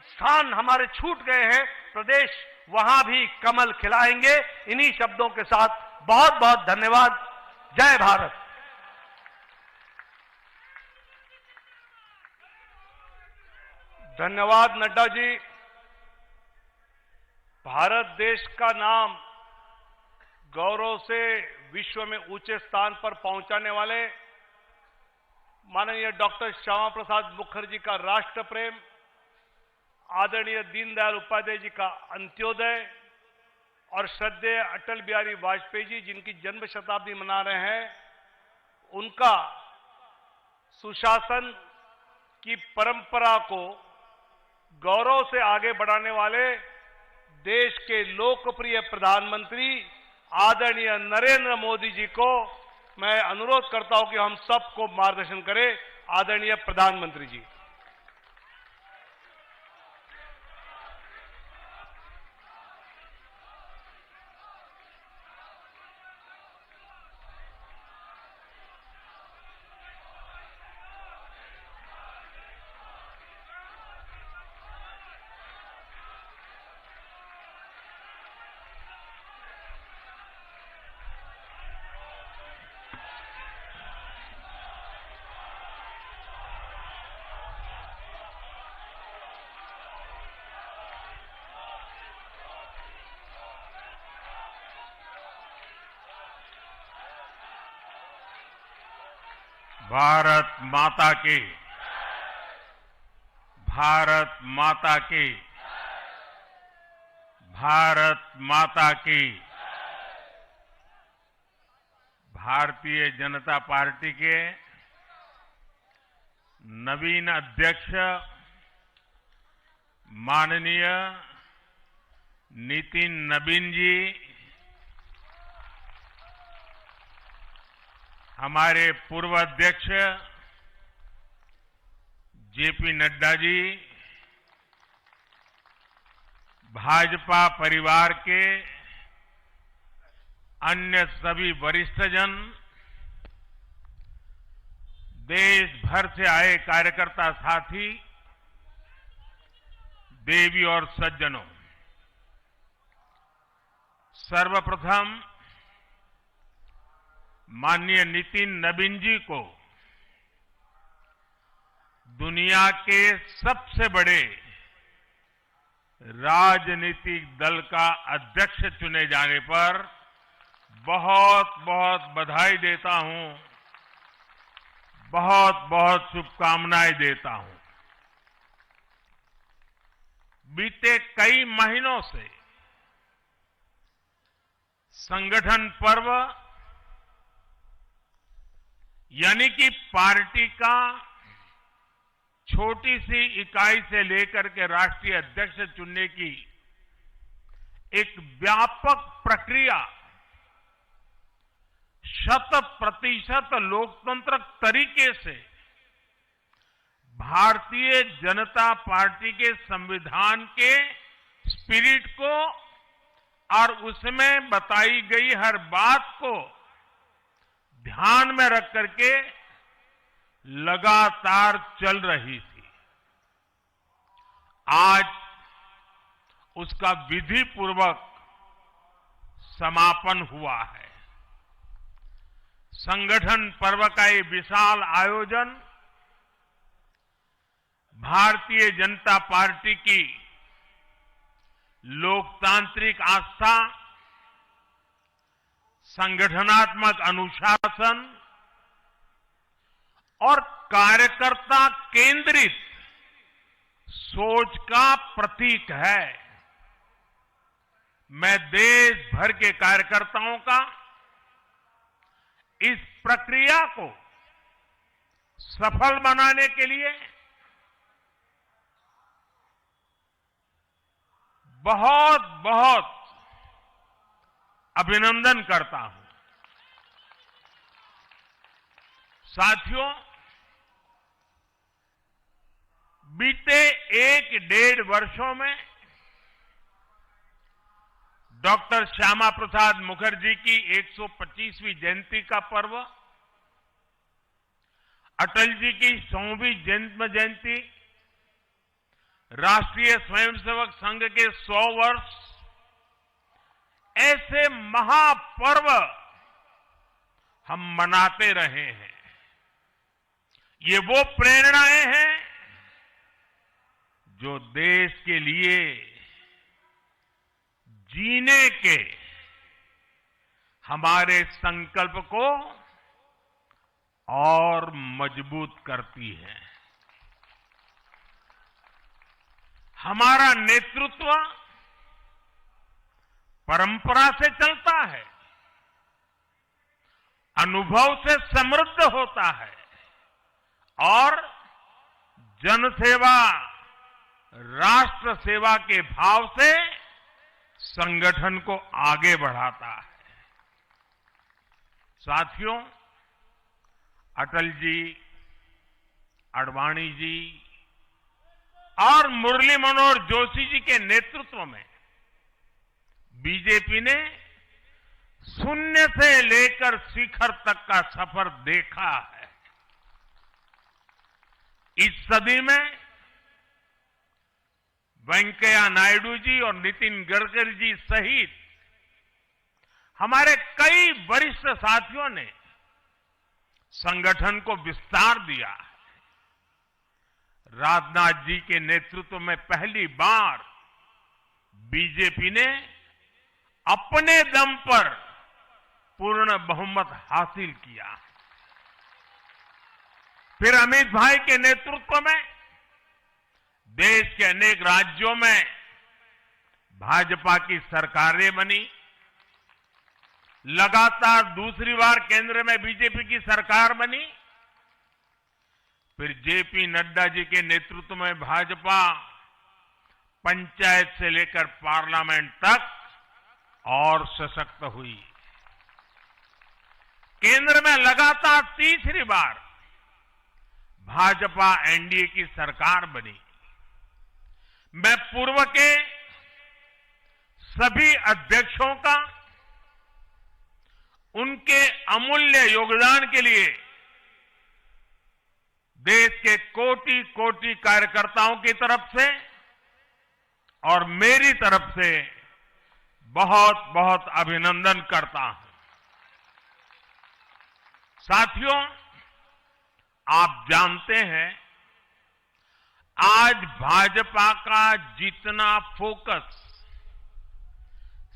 स्थान हमारे छूट गए हैं प्रदेश, वहां भी कमल खिलाएंगे। इन्हीं शब्दों के साथ बहुत बहुत धन्यवाद। जय भारत। धन्यवाद नड्डा जी। भारत देश का नाम गौरव से विश्व में ऊंचे स्थान पर पहुंचाने वाले माननीय डॉक्टर श्यामा प्रसाद मुखर्जी का राष्ट्र प्रेम, आदरणीय दीनदयाल उपाध्याय जी का अंत्योदय और श्रद्धेय अटल बिहारी वाजपेयी जी जिनकी जन्म शताब्दी मना रहे हैं, उनका सुशासन की परंपरा को गौरव से आगे बढ़ाने वाले देश के लोकप्रिय प्रधानमंत्री आदरणीय नरेंद्र मोदी जी को मैं अनुरोध करता हूं कि हम सबको मार्गदर्शन करें। आदरणीय प्रधानमंत्री जी। भारत माता की, भारत माता की, भारत माता की। भारतीय जनता पार्टी के नवीन अध्यक्ष माननीय नितिन नवीन जी, हमारे पूर्व अध्यक्ष जेपी नड्डा जी, भाजपा परिवार के अन्य सभी वरिष्ठजन, देश भर से आए कार्यकर्ता साथी, देवी और सज्जनों, सर्वप्रथम माननीय नितिन नवीन जी को दुनिया के सबसे बड़े राजनीतिक दल का अध्यक्ष चुने जाने पर बहुत बहुत बधाई देता हूं, बहुत बहुत शुभकामनाएं देता हूं। बीते कई महीनों से संगठन पर्व यानी कि पार्टी का छोटी सी इकाई से लेकर के राष्ट्रीय अध्यक्ष चुनने की एक व्यापक प्रक्रिया 100% लोकतंत्र तरीके से भारतीय जनता पार्टी के संविधान के स्पिरिट को और उसमें बताई गई हर बात को ध्यान में रख करके लगातार चल रही थी। आज उसका विधि पूर्वक समापन हुआ है। संगठन पर्व का ये विशाल आयोजन भारतीय जनता पार्टी की लोकतांत्रिक आस्था, संगठनात्मक अनुशासन और कार्यकर्ता केंद्रित सोच का प्रतीक है। मैं देश भर के कार्यकर्ताओं का इस प्रक्रिया को सफल बनाने के लिए बहुत बहुत अभिनंदन करता हूं। साथियों, बीते 1-1.5 वर्षों में डॉक्टर श्यामा प्रसाद मुखर्जी की 125वीं जयंती का पर्व, अटल जी की 100वीं जन्म जयंती, राष्ट्रीय स्वयंसेवक संघ के 100 वर्ष, ऐसे महापर्व हम मनाते रहे हैं। ये वो प्रेरणाएं हैं जो देश के लिए जीने के हमारे संकल्प को और मजबूत करती है। हमारा नेतृत्व परंपरा से चलता है, अनुभव से समृद्ध होता है और जनसेवा, राष्ट्र सेवा के भाव से संगठन को आगे बढ़ाता है। साथियों, अटल जी, आडवाणी जी और मुरली मनोहर जोशी जी के नेतृत्व में बीजेपी ने शून्य से लेकर शिखर तक का सफर देखा है। इस सदी में वेंकैया नायडू जी और नितिन गडकरी जी सहित हमारे कई वरिष्ठ साथियों ने संगठन को विस्तार दिया है। राजनाथ जी के नेतृत्व में पहली बार बीजेपी ने अपने दम पर पूर्ण बहुमत हासिल किया। फिर अमित भाई के नेतृत्व में देश के अनेक राज्यों में भाजपा की सरकारें बनी। लगातार दूसरी बार केंद्र में बीजेपी की सरकार बनी। फिर जेपी नड्डा जी के नेतृत्व में भाजपा पंचायत से लेकर पार्लियामेंट तक और सशक्त हुई। केंद्र में लगातार तीसरी बार भाजपा एनडीए की सरकार बनी। मैं पूर्व के सभी अध्यक्षों का उनके अमूल्य योगदान के लिए देश के कोटि कोटि कार्यकर्ताओं की तरफ से और मेरी तरफ से बहुत बहुत अभिनंदन करता हूं। साथियों, आप जानते हैं आज भाजपा का जितना फोकस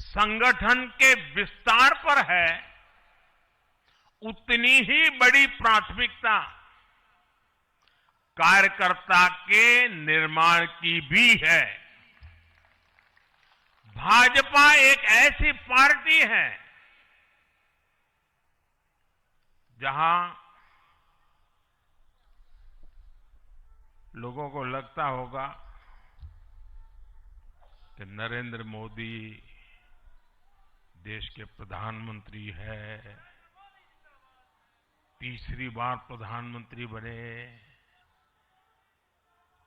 संगठन के विस्तार पर है, उतनी ही बड़ी प्राथमिकता कार्यकर्ता के निर्माण की भी है। भाजपा एक ऐसी पार्टी है जहां लोगों को लगता होगा कि नरेंद्र मोदी देश के प्रधानमंत्री है, तीसरी बार प्रधानमंत्री बने,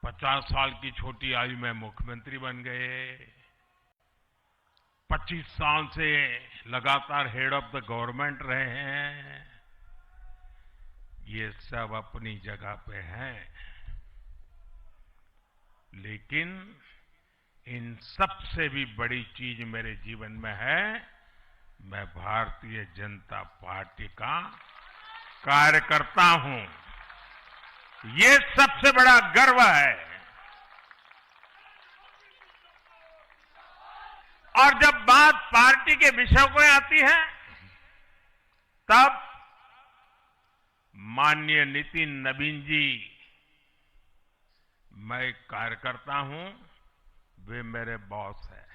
50 साल की छोटी आयु में मुख्यमंत्री बन गए, 25 साल से लगातार हेड ऑफ द गवर्नमेंट रहे हैं। ये सब अपनी जगह पे हैं, लेकिन इन सबसे भी बड़ी चीज मेरे जीवन में है, मैं भारतीय जनता पार्टी का कार्यकर्ता हूं। ये सबसे बड़ा गर्व है। और जब बात पार्टी के विषयों को आती है, तब माननीय नितिन नवीन जी, मैं एक कार्यकर्ता हूं, वे मेरे बॉस हैं।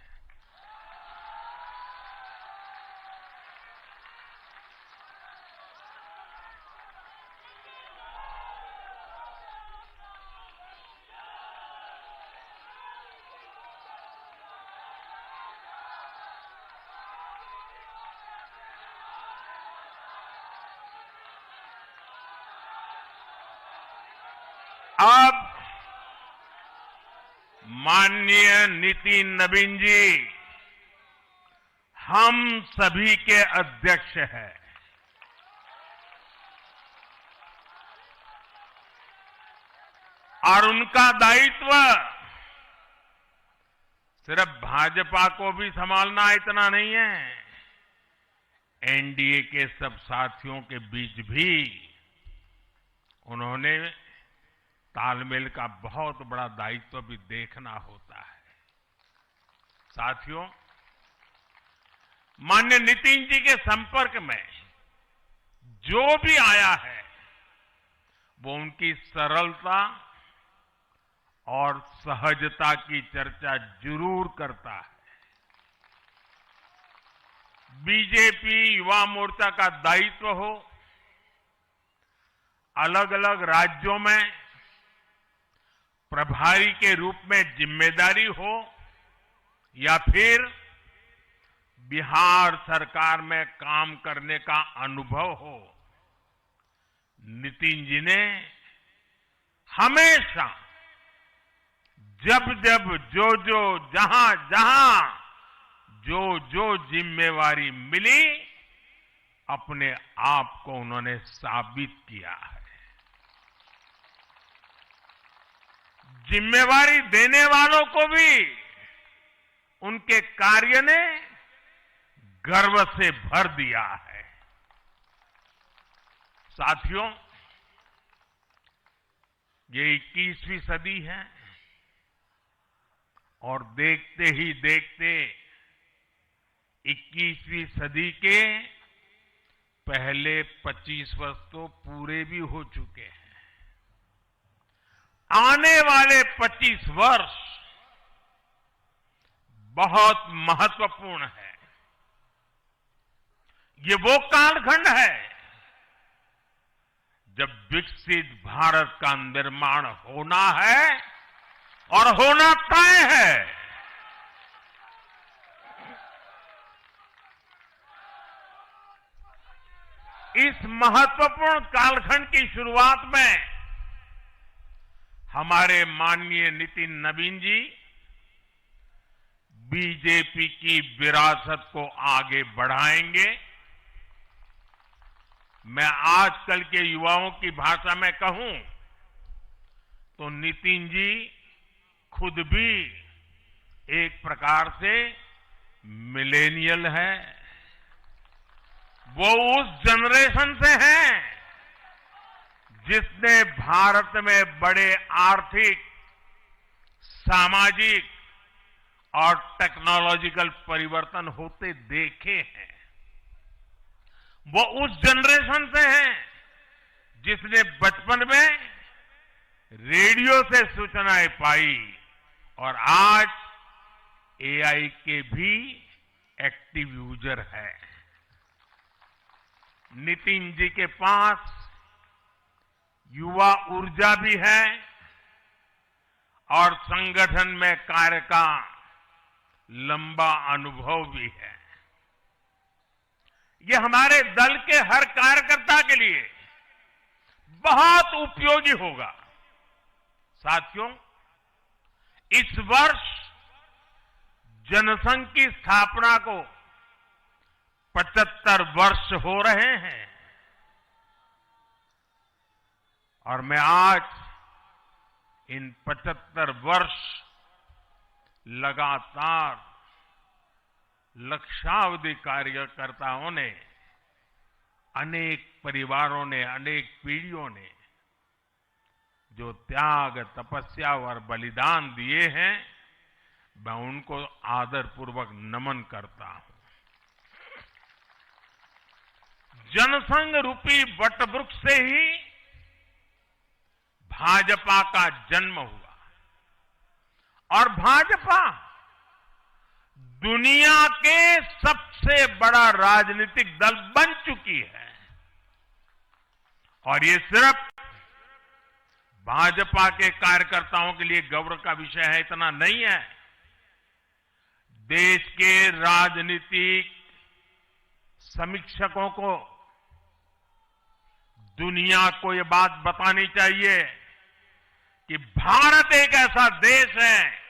अब माननीय नितिन नवीन जी हम सभी के अध्यक्ष हैं। और उनका दायित्व सिर्फ भाजपा को भी संभालना इतना नहीं है, एनडीए के सब साथियों के बीच भी उन्होंने तालमेल का बहुत बड़ा दायित्व भी देखना होता है। साथियों, माननीय नितिन जी के संपर्क में जो भी आया है, वो उनकी सरलता और सहजता की चर्चा जरूर करता है। बीजेपी युवा मोर्चा का दायित्व हो, अलग अलग राज्यों में प्रभारी के रूप में जिम्मेदारी हो, या फिर बिहार सरकार में काम करने का अनुभव हो, नितिन जी ने हमेशा जब जब जो जहां जो जिम्मेवारी मिली, अपने आप को उन्होंने साबित किया है। जिम्मेवारी देने वालों को भी उनके कार्य ने गर्व से भर दिया है। साथियों, ये 21वीं सदी है और देखते ही देखते 21वीं सदी के पहले 25 वर्ष तो पूरे भी हो चुके हैं। आने वाले 25 वर्ष बहुत महत्वपूर्ण है। ये वो कालखंड है जब विकसित भारत का निर्माण होना है और होना तय है। इस महत्वपूर्ण कालखंड की शुरुआत में हमारे माननीय नितिन नवीन जी बीजेपी की विरासत को आगे बढ़ाएंगे। मैं आजकल के युवाओं की भाषा में कहूं तो नितिन जी खुद भी एक प्रकार से मिलेनियल है। वो उस जनरेशन से हैं जिसने भारत में बड़े आर्थिक, सामाजिक और टेक्नोलॉजिकल परिवर्तन होते देखे हैं। वो उस जनरेशन से हैं जिसने बचपन में रेडियो से सूचनाएं पाई और आज एआई के भी एक्टिव यूजर है। नितिन जी के पास युवा ऊर्जा भी है और संगठन में कार्य का लंबा अनुभव भी है। ये हमारे दल के हर कार्यकर्ता के लिए बहुत उपयोगी होगा। साथियों, इस वर्ष जनसंघ की स्थापना को 75 वर्ष हो रहे हैं और मैं आज इन 75 वर्ष लगातार लक्षावधि कार्यकर्ताओं ने, अनेक परिवारों ने, अनेक पीढ़ियों ने जो त्याग, तपस्या और बलिदान दिए हैं, मैं उनको आदरपूर्वक नमन करता हूं। जनसंघ रूपी वटवृक्ष से ही भाजपा का जन्म हुआ और भाजपा दुनिया के सबसे बड़ा राजनीतिक दल बन चुकी है। और ये सिर्फ भाजपा के कार्यकर्ताओं के लिए गौरव का विषय है इतना नहीं है। देश के राजनीतिक समीक्षकों को दुनिया को ये बात बतानी चाहिए कि भारत एक ऐसा देश है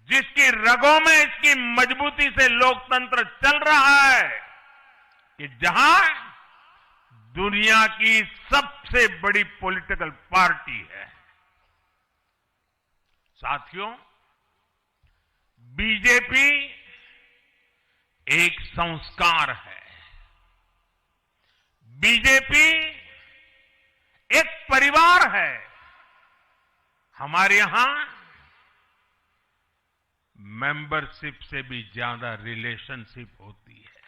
जिसकी रगों में इसकी मजबूती से लोकतंत्र चल रहा है, कि जहां दुनिया की सबसे बड़ी पॉलिटिकल पार्टी है। साथियों, बीजेपी एक संस्कार है। बीजेपी एक परिवार है। हमारे यहां मेंबरशिप से भी ज्यादा रिलेशनशिप होती है।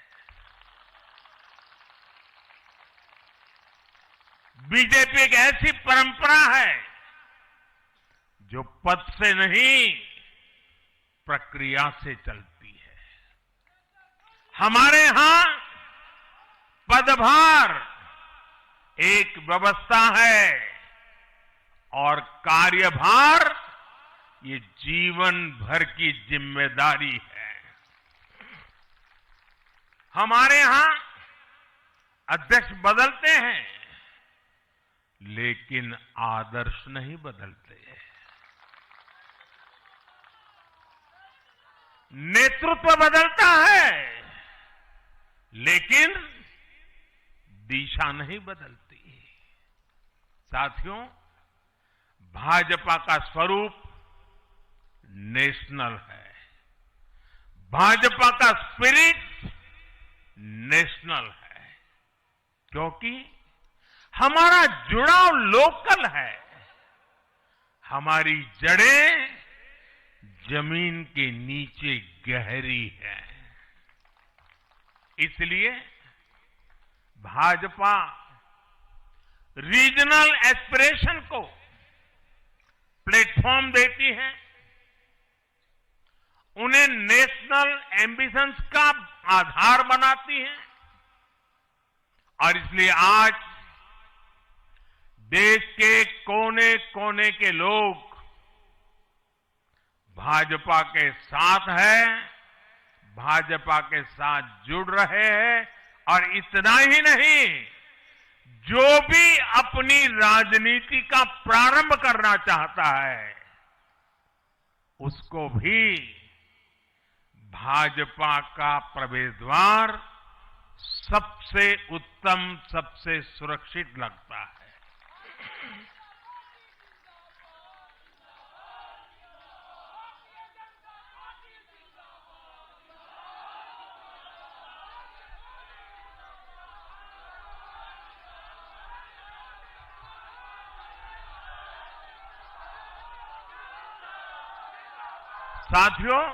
बीजेपी एक ऐसी परंपरा है जो पद से नहीं, प्रक्रिया से चलती है। हमारे यहां पदभार एक व्यवस्था है और कार्यभार ये जीवन भर की जिम्मेदारी है। हमारे यहां अध्यक्ष बदलते हैं लेकिन आदर्श नहीं बदलते। नेतृत्व बदलता है लेकिन दिशा नहीं बदलती। साथियों, भाजपा का स्वरूप नेशनल है। भाजपा का स्पिरिट नेशनल है, क्योंकि हमारा जुड़ाव लोकल है। हमारी जड़ें जमीन के नीचे गहरी है। इसलिए भाजपा रीजनल एस्पिरेशन को प्लेटफॉर्म देती है, उन्हें नेशनल एम्बिशंस का आधार बनाती है। और इसलिए आज देश के कोने कोने के लोग भाजपा के साथ हैं, भाजपा के साथ जुड़ रहे हैं। और इतना ही नहीं, जो भी अपनी राजनीति का प्रारंभ करना चाहता है उसको भी भाजपा का प्रवेश द्वार सबसे उत्तम, सबसे सुरक्षित लगता है। साथियों,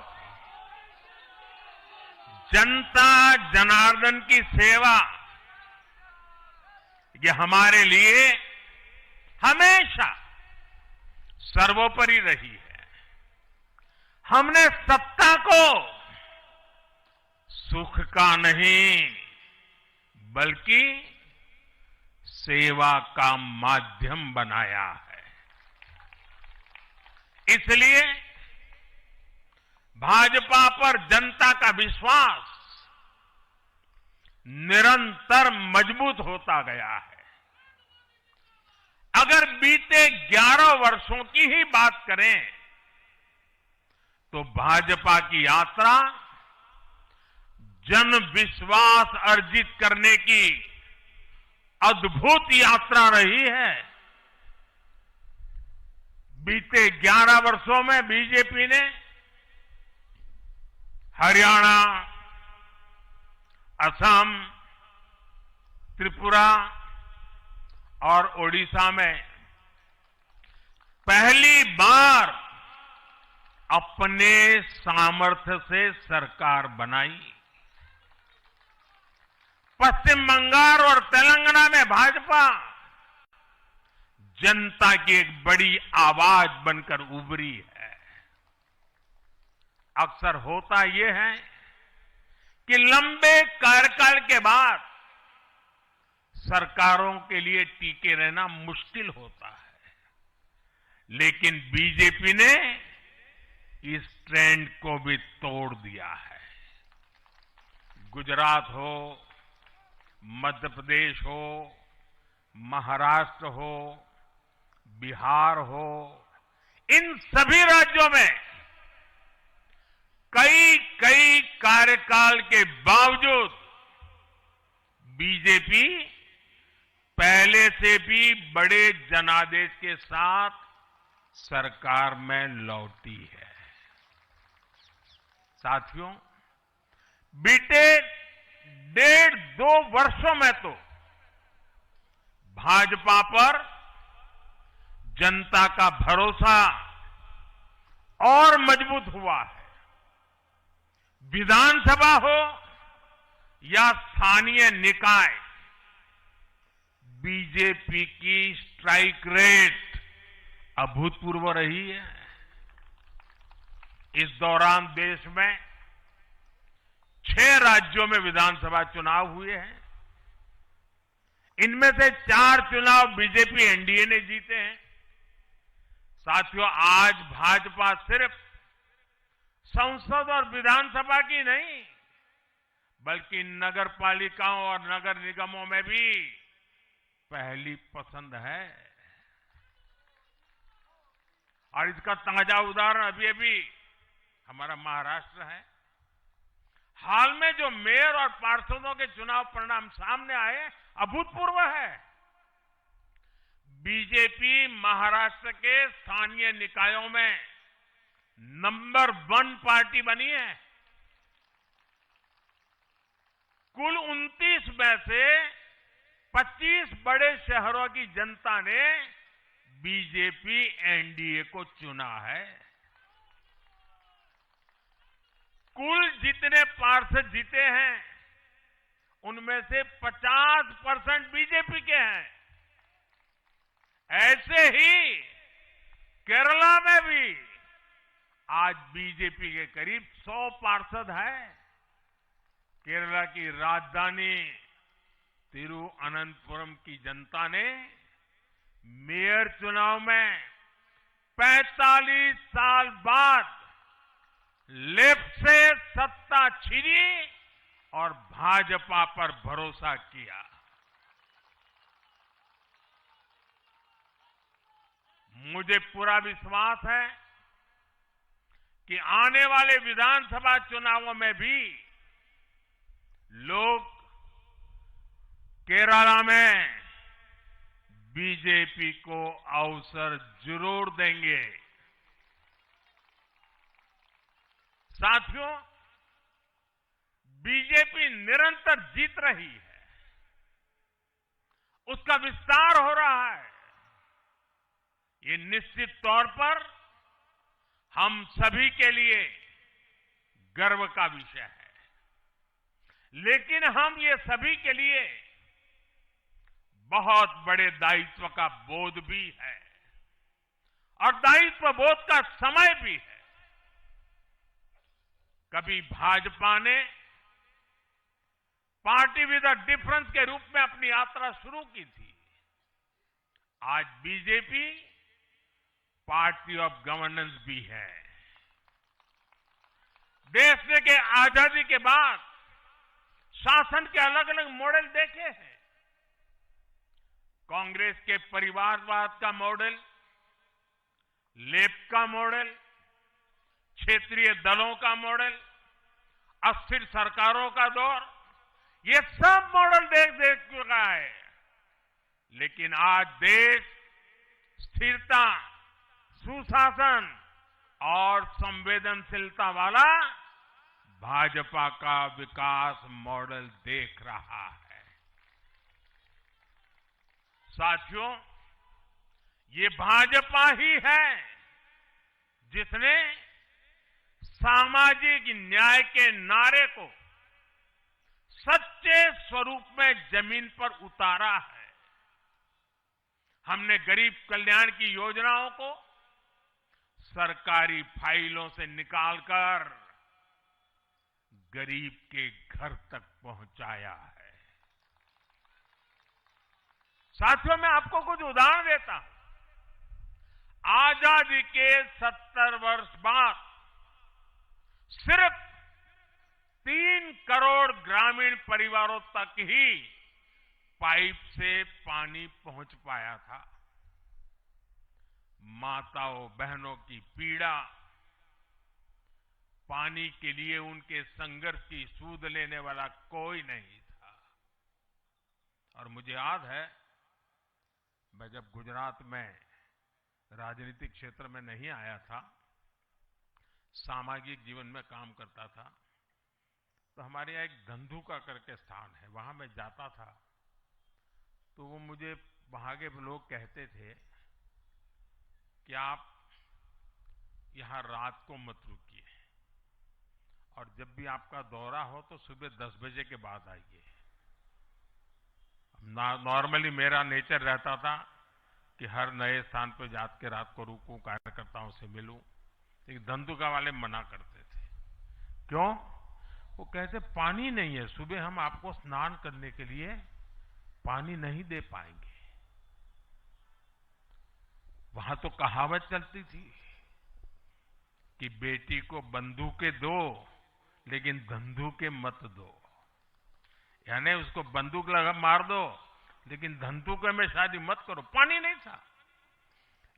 जनता जनार्दन की सेवा ये हमारे लिए हमेशा सर्वोपरि रही है। हमने सत्ता को सुख का नहीं बल्कि सेवा का माध्यम बनाया है। इसलिए भाजपा पर जनता का विश्वास निरंतर मजबूत होता गया है। अगर बीते 11 वर्षों की ही बात करें तो भाजपा की यात्रा जन विश्वास अर्जित करने की अद्भुत यात्रा रही है। बीते 11 वर्षों में बीजेपी ने हरियाणा, असम, त्रिपुरा और ओडिशा में पहली बार अपने सामर्थ्य से सरकार बनाई। पश्चिम बंगाल और तेलंगाना में भाजपा जनता की एक बड़ी आवाज बनकर उभरी है। अक्सर होता यह है कि लंबे कार्यकाल के बाद सरकारों के लिए टिके रहना मुश्किल होता है, लेकिन बीजेपी ने इस ट्रेंड को भी तोड़ दिया है। गुजरात हो, मध्य प्रदेश हो, महाराष्ट्र हो, बिहार हो, इन सभी राज्यों में कई कार्यकाल के बावजूद बीजेपी पहले से भी बड़े जनादेश के साथ सरकार में लौटी है। साथियों, बीते 1.5-2 वर्षों में तो भाजपा पर जनता का भरोसा और मजबूत हुआ है। विधानसभा हो या स्थानीय निकाय, बीजेपी की स्ट्राइक रेट अभूतपूर्व रही है। इस दौरान देश में 6 राज्यों में विधानसभा चुनाव हुए हैं। इनमें से 4 चुनाव बीजेपी एनडीए ने जीते हैं। साथियों, आज भाजपा सिर्फ संसद और विधानसभा की नहीं बल्कि नगर पालिकाओं और नगर निगमों में भी पहली पसंद है। और इसका ताजा उदाहरण अभी हमारा महाराष्ट्र है। हाल में जो मेयर और पार्षदों के चुनाव परिणाम सामने आए अभूतपूर्व है। बीजेपी महाराष्ट्र के स्थानीय निकायों में नंबर 1 पार्टी बनी है। कुल 29 में से 25 बड़े शहरों की जनता ने बीजेपी एनडीए को चुना है। कुल जितने पार्षद जीते हैं उनमें से 50% बीजेपी के हैं। ऐसे ही केरला में भी आज बीजेपी के करीब 100 पार्षद हैं। केरला की राजधानी तिरुअनंतपुरम की जनता ने मेयर चुनाव में 45 साल बाद लेफ्ट से सत्ता छिनी और भाजपा पर भरोसा किया। मुझे पूरा विश्वास है कि आने वाले विधानसभा चुनावों में भी लोग केरला में बीजेपी को अवसर जरूर देंगे। साथियों, बीजेपी निरंतर जीत रही है, उसका विस्तार हो रहा है। ये निश्चित तौर पर हम सभी के लिए गर्व का विषय है। लेकिन हम ये सभी के लिए बहुत बड़े दायित्व का बोध भी है और दायित्व बोध का समय भी है। कभी भाजपा ने पार्टी विद अ डिफरेंस के रूप में अपनी यात्रा शुरू की थी। आज बीजेपी पार्टी ऑफ गवर्नेंस भी है। देश ने के आजादी के बाद शासन के अलग अलग मॉडल देखे हैं। कांग्रेस के परिवारवाद का मॉडल, लेफ्ट का मॉडल, क्षेत्रीय दलों का मॉडल, अस्थिर सरकारों का दौर, ये सब मॉडल देख चुका है। लेकिन आज देश स्थिरता, सुशासन और संवेदनशीलता वाला भाजपा का विकास मॉडल देख रहा है। साथियों, ये भाजपा ही है जिसने सामाजिक न्याय के नारे को सच्चे स्वरूप में जमीन पर उतारा है। हमने गरीब कल्याण की योजनाओं को सरकारी फाइलों से निकालकर गरीब के घर तक पहुंचाया है। साथियों, मैं आपको कुछ उदाहरण देता हूं। आजादी के 70 वर्ष बाद सिर्फ 3 करोड़ ग्रामीण परिवारों तक ही पाइप से पानी पहुंच पाया था। माताओं बहनों की पीड़ा, पानी के लिए उनके संघर्ष की सूद लेने वाला कोई नहीं था। और मुझे याद है, मैं जब गुजरात में राजनीतिक क्षेत्र में नहीं आया था, सामाजिक जीवन में काम करता था, तो हमारे यहाँ एक धंधुका करके स्थान है, वहां मैं जाता था तो वो मुझे वहां के लोग कहते थे कि आप यहां रात को मत रुकिए और जब भी आपका दौरा हो तो सुबह 10 बजे के बाद आइए। नॉर्मली मेरा नेचर रहता था कि हर नए स्थान पर जाकर के रात को रुकूं, कार्यकर्ताओं से मिलूं, लेकिन धंधुका वाले मना करते थे। क्यों? वो कहते पानी नहीं है, सुबह हम आपको स्नान करने के लिए पानी नहीं दे पाएंगे। वहां तो कहावत चलती थी कि बेटी को बंदूकें दो लेकिन धंधुके मत दो, यानी उसको बंदूक लगा मार दो लेकिन धंधुके में शादी मत करो। पानी नहीं था।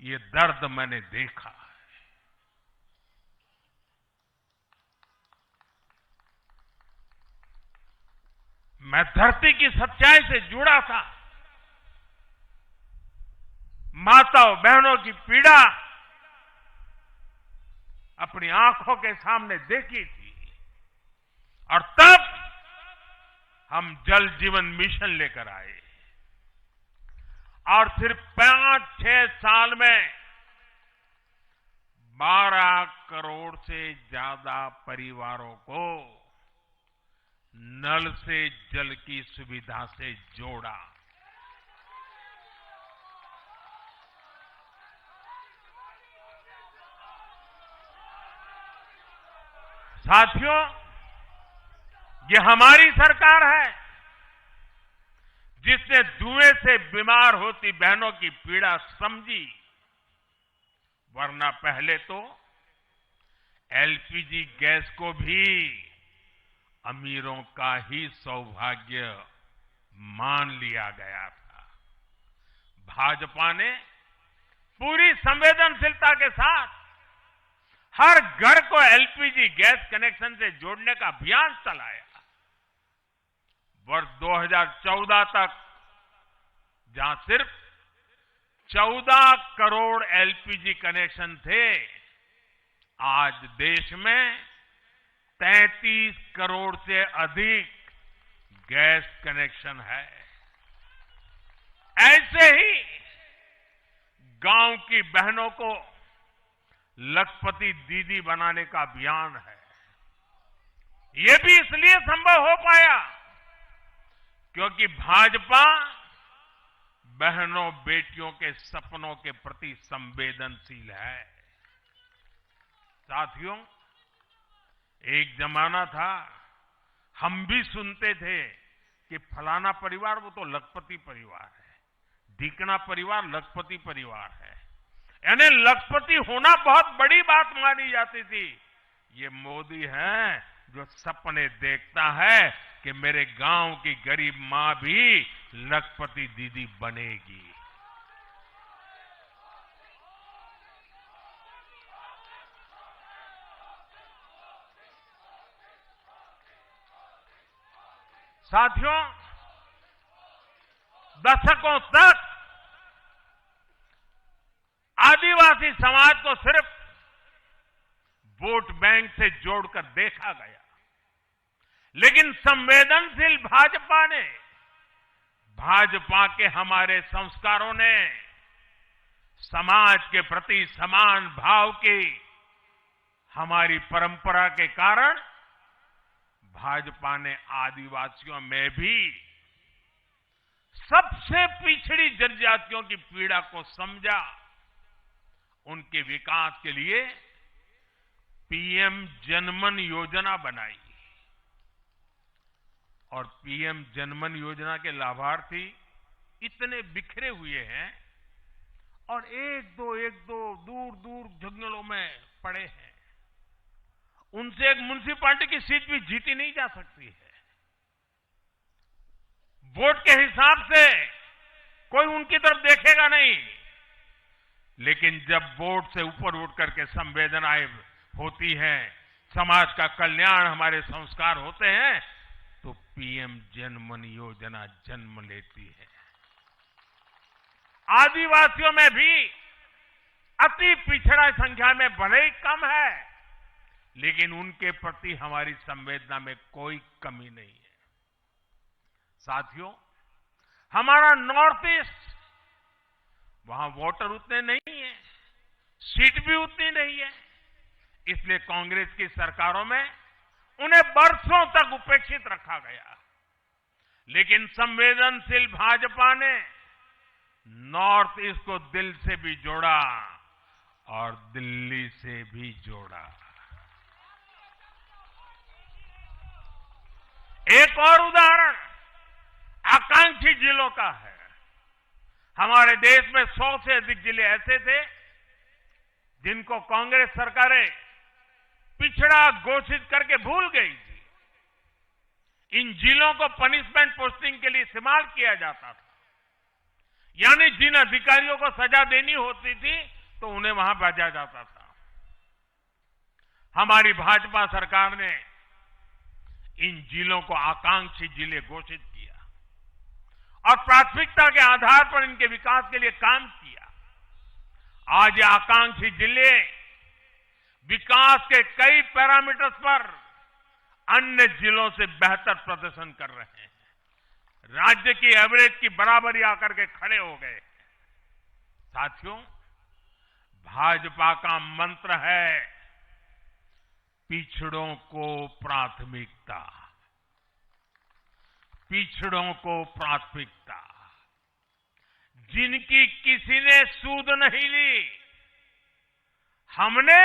ये दर्द मैंने देखा है। मैं धरती की सच्चाई से जुड़ा था। माताओं बहनों की पीड़ा अपनी आंखों के सामने देखी थी और तब हम जल जीवन मिशन लेकर आए और सिर्फ 5-6 साल में 12 करोड़ से ज्यादा परिवारों को नल से जल की सुविधा से जोड़ा। साथियों, ये हमारी सरकार है जिसने धुएं से बीमार होती बहनों की पीड़ा समझी, वरना पहले तो एलपीजी गैस को भी अमीरों का ही सौभाग्य मान लिया गया था। भाजपा ने पूरी संवेदनशीलता के साथ हर घर को एलपीजी गैस कनेक्शन से जोड़ने का अभियान चलाया। वर्ष 2014 तक जहां सिर्फ 14 करोड़ एलपीजी कनेक्शन थे, आज देश में 33 करोड़ से अधिक गैस कनेक्शन है। ऐसे ही गांव की बहनों को लखपति दीदी बनाने का अभियान है। ये भी इसलिए संभव हो पाया क्योंकि भाजपा बहनों बेटियों के सपनों के प्रति संवेदनशील है। साथियों, एक जमाना था हम भी सुनते थे कि फलाना परिवार वो तो लखपति परिवार है, ढीकना परिवार लखपति परिवार है, यानी लखपति होना बहुत बड़ी बात मानी जाती थी। ये मोदी है जो सपने देखता है कि मेरे गांव की गरीब मां भी लखपति दीदी बनेगी। साथियों, दशकों तक आदिवासी समाज को सिर्फ वोट बैंक से जोड़कर देखा गया, लेकिन संवेदनशील भाजपा ने, भाजपा के हमारे संस्कारों ने समाज के प्रति समान भाव की हमारी परंपरा के कारण भाजपा ने आदिवासियों में भी सबसे पिछड़ी जनजातियों की पीड़ा को समझा, उनके विकास के लिए पीएम जनमन योजना बनाई और पीएम जनमन योजना के लाभार्थी इतने बिखरे हुए हैं और एक दो दूर दूर जंगलों में पड़े हैं। उनसे एक म्युनिसिपैलिटी की सीट भी जीती नहीं जा सकती है। वोट के हिसाब से कोई उनकी तरफ देखेगा नहीं, लेकिन जब वोट से ऊपर उठ करके संवेदनाएं होती हैं, समाज का कल्याण हमारे संस्कार होते हैं, तो पीएम जनमन योजना जन्म लेती है। आदिवासियों में भी अति पिछड़ा संख्या में भले ही कम है, लेकिन उनके प्रति हमारी संवेदना में कोई कमी नहीं है। साथियों, हमारा नॉर्थ ईस्ट, वहां वोटर उतने नहीं है, सीट भी उतनी नहीं है, इसलिए कांग्रेस की सरकारों में उन्हें बरसों तक उपेक्षित रखा गया। लेकिन संवेदनशील भाजपा ने नॉर्थ ईस्ट को दिल से भी जोड़ा और दिल्ली से भी जोड़ा। एक और उदाहरण आकांक्षी जिलों का है। हमारे देश में 100 से अधिक जिले ऐसे थे जिनको कांग्रेस सरकारें पिछड़ा घोषित करके भूल गई थी। इन जिलों को पनिशमेंट पोस्टिंग के लिए इस्तेमाल किया जाता था, यानी जिन अधिकारियों को सजा देनी होती थी तो उन्हें वहां भेजा जाता था। हमारी भाजपा सरकार ने इन जिलों को आकांक्षी जिले घोषित किया और प्राथमिकता के आधार पर इनके विकास के लिए काम किया। आज ये आकांक्षी जिले विकास के कई पैरामीटर्स पर अन्य जिलों से बेहतर प्रदर्शन कर रहे हैं, राज्य की एवरेज की बराबरी आकर के खड़े हो गए। साथियों, भाजपा का मंत्र है पिछड़ों को प्राथमिकता, पिछड़ों को प्राथमिकता। जिनकी किसी ने सूद नहीं ली, हमने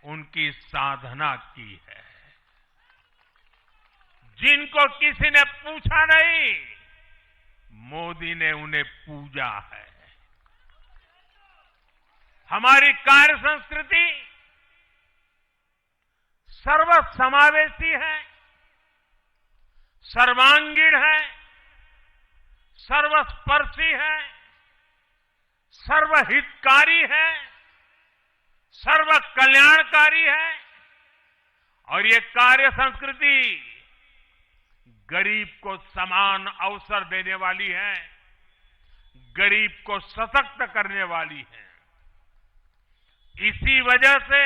उनकी साधना की है। जिनको किसी ने पूछा नहीं, मोदी ने उन्हें पूजा है। हमारी कार्य संस्कृति सर्वसमावेशी है, सर्वांगीण है, सर्वस्पर्शी है, सर्वहितकारी है, सर्व कल्याणकारी है और ये कार्य संस्कृति गरीब को समान अवसर देने वाली है, गरीब को सशक्त करने वाली है। इसी वजह से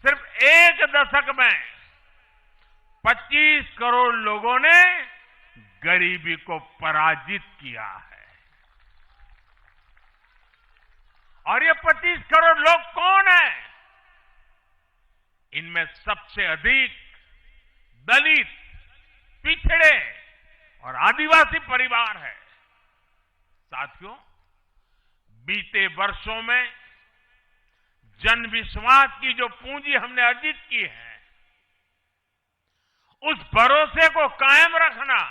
सिर्फ एक दशक में 25 करोड़ लोगों ने गरीबी को पराजित किया है और ये 132 करोड़ लोग कौन हैं? इनमें सबसे अधिक दलित, पिछड़े और आदिवासी परिवार है। साथियों, बीते वर्षों में जन विश्वास की जो पूंजी हमने अर्जित की है, उस भरोसे को कायम रखना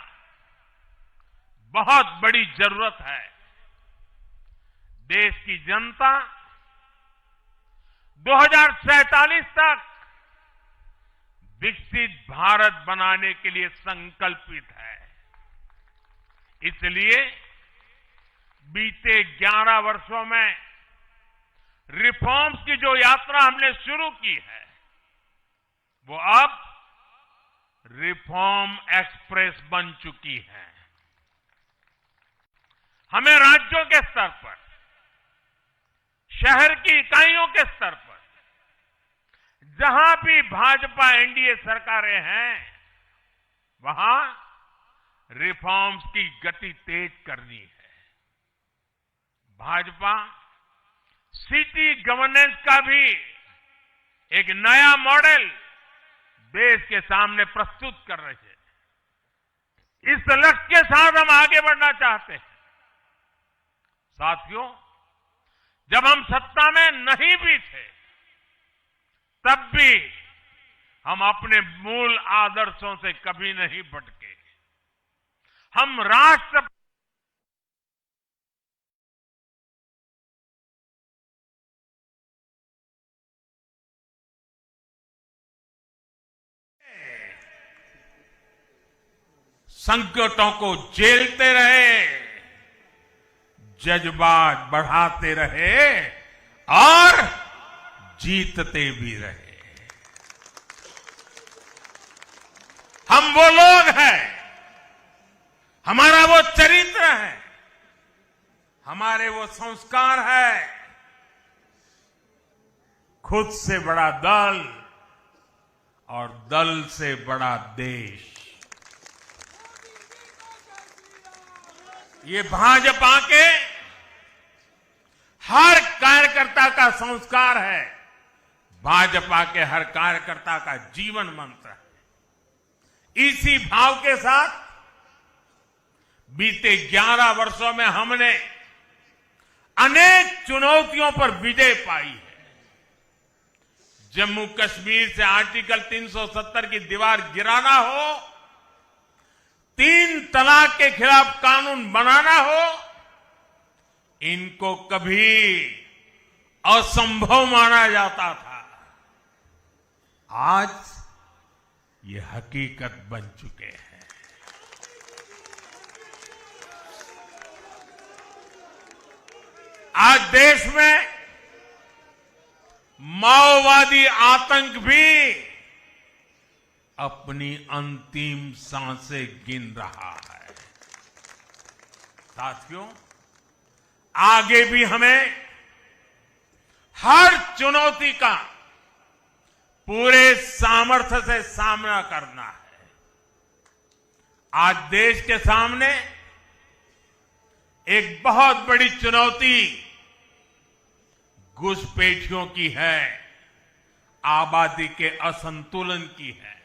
बहुत बड़ी जरूरत है। देश की जनता 2047 तक विकसित भारत बनाने के लिए संकल्पित है। इसलिए बीते 11 वर्षों में रिफॉर्म्स की जो यात्रा हमने शुरू की है, वो अब रिफॉर्म एक्सप्रेस बन चुकी है। हमें राज्यों के स्तर पर, शहर की इकाइयों के स्तर पर, जहां भी भाजपा एनडीए सरकारें हैं, वहां रिफॉर्म्स की गति तेज करनी है। भाजपा सिटी गवर्नेंस का भी एक नया मॉडल देश के सामने प्रस्तुत कर रहे हैं। इस लक्ष्य के साथ हम आगे बढ़ना चाहते हैं। साथियों, जब हम सत्ता में नहीं भी थे, तब भी हम अपने मूल आदर्शों से कभी नहीं भटके। हम राष्ट्र संकटों को झेलते रहे, जज्बात बढ़ाते रहे और जीतते भी रहे। हम वो लोग हैं, हमारा वो चरित्र है, हमारे वो संस्कार है। खुद से बड़ा दल और दल से बड़ा देश, ये भाजपा के हर कार्यकर्ता का संस्कार है, भाजपा के हर कार्यकर्ता का जीवन मंत्र है। इसी भाव के साथ बीते 11 वर्षों में हमने अनेक चुनौतियों पर विजय पाई है। जम्मू कश्मीर से आर्टिकल 370 की दीवार गिराना हो, 3 तलाक के खिलाफ कानून बनाना हो, इनको कभी असंभव माना जाता था। आज ये हकीकत बन चुके हैं। आज देश में माओवादी आतंक भी अपनी अंतिम सांसें गिन रहा है। साथियों, आगे भी हमें हर चुनौती का पूरे सामर्थ्य से सामना करना है। आज देश के सामने एक बहुत बड़ी चुनौती घुसपैठियों की है, आबादी के असंतुलन की है।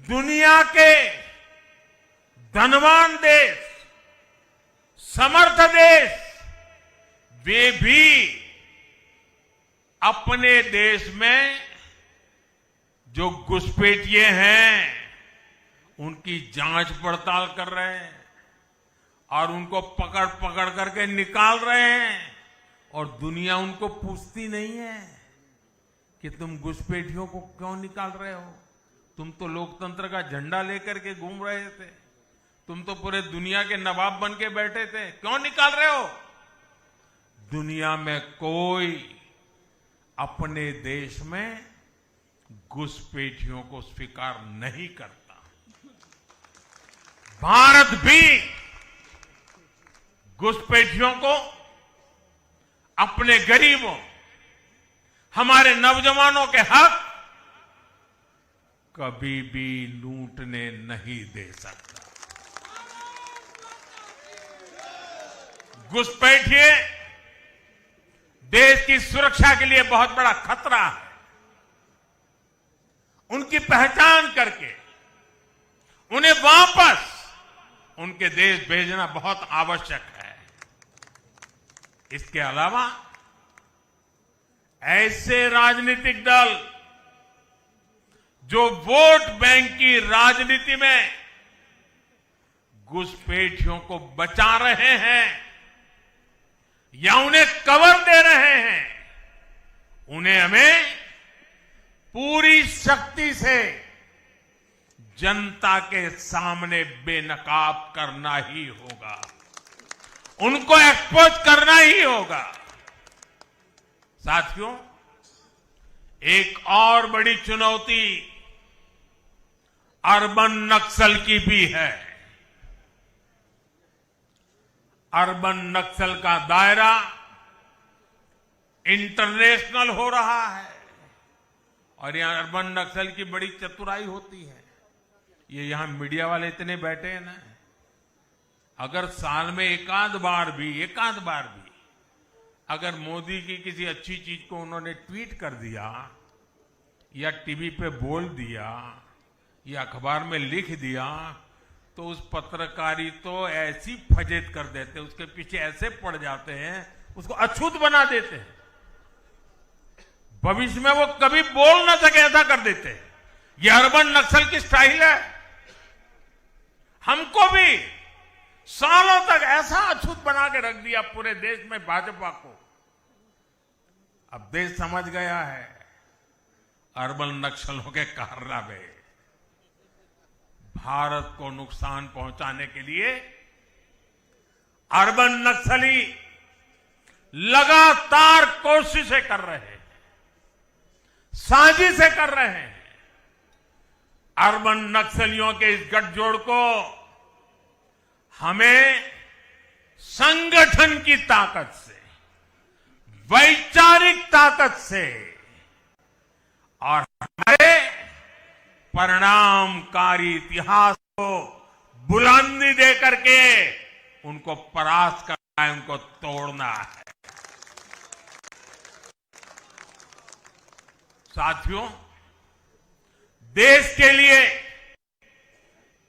दुनिया के धनवान देश, समर्थ देश, वे भी अपने देश में जो घुसपैठिए हैं, उनकी जांच पड़ताल कर रहे हैं और उनको पकड़ पकड़ करके निकाल रहे हैं। और दुनिया उनको पूछती नहीं है कि तुम घुसपैठियों को क्यों निकाल रहे हो, तुम तो लोकतंत्र का झंडा लेकर के घूम रहे थे, तुम तो पूरे दुनिया के नवाब बन के बैठे थे, क्यों निकाल रहे हो। दुनिया में कोई अपने देश में घुसपैठियों को स्वीकार नहीं करता। भारत भी घुसपैठियों को अपने गरीबों, हमारे नौजवानों के हक कभी भी लूटने नहीं दे सकता। घुसपैठिए देश की सुरक्षा के लिए बहुत बड़ा खतरा है, उनकी पहचान करके उन्हें वापस उनके देश भेजना बहुत आवश्यक है। इसके अलावा ऐसे राजनीतिक दल जो वोट बैंक की राजनीति में घुसपैठियों को बचा रहे हैं या उन्हें कवर दे रहे हैं, उन्हें हमें पूरी शक्ति से जनता के सामने बेनकाब करना ही होगा, उनको एक्सपोज करना ही होगा। साथियों, एक और बड़ी चुनौती अर्बन नक्सल की भी है। अर्बन नक्सल का दायरा इंटरनेशनल हो रहा है और यहां अर्बन नक्सल की बड़ी चतुराई होती है। ये यहां मीडिया वाले इतने बैठे हैं ना, अगर साल में एकाध बार भी अगर मोदी की किसी अच्छी चीज को उन्होंने ट्वीट कर दिया या टीवी पे बोल दिया या अखबार में लिख दिया, तो उस पत्रकारी तो ऐसी फजेत कर देते, उसके पीछे ऐसे पड़ जाते हैं, उसको अछूत बना देते हैं, भविष्य में वो कभी बोल ना सके ऐसा कर देते हैं। ये अर्बन नक्सल की स्टाइल है। हमको भी सालों तक ऐसा अछूत बना के रख दिया पूरे देश में भाजपा को। अब देश समझ गया है अर्बन नक्सलों के कारनामे। भारत को नुकसान पहुंचाने के लिए अर्बन नक्सली लगातार कोशिशें कर रहे हैं, साजिशें कर रहे हैं। अर्बन नक्सलियों के इस गठजोड़ को हमें संगठन की ताकत से, वैचारिक ताकत से और हमारे परिणामकारी इतिहास को बुलंदी दे करके उनको परास्त करना है, उनको तोड़ना है। साथियों, देश के लिए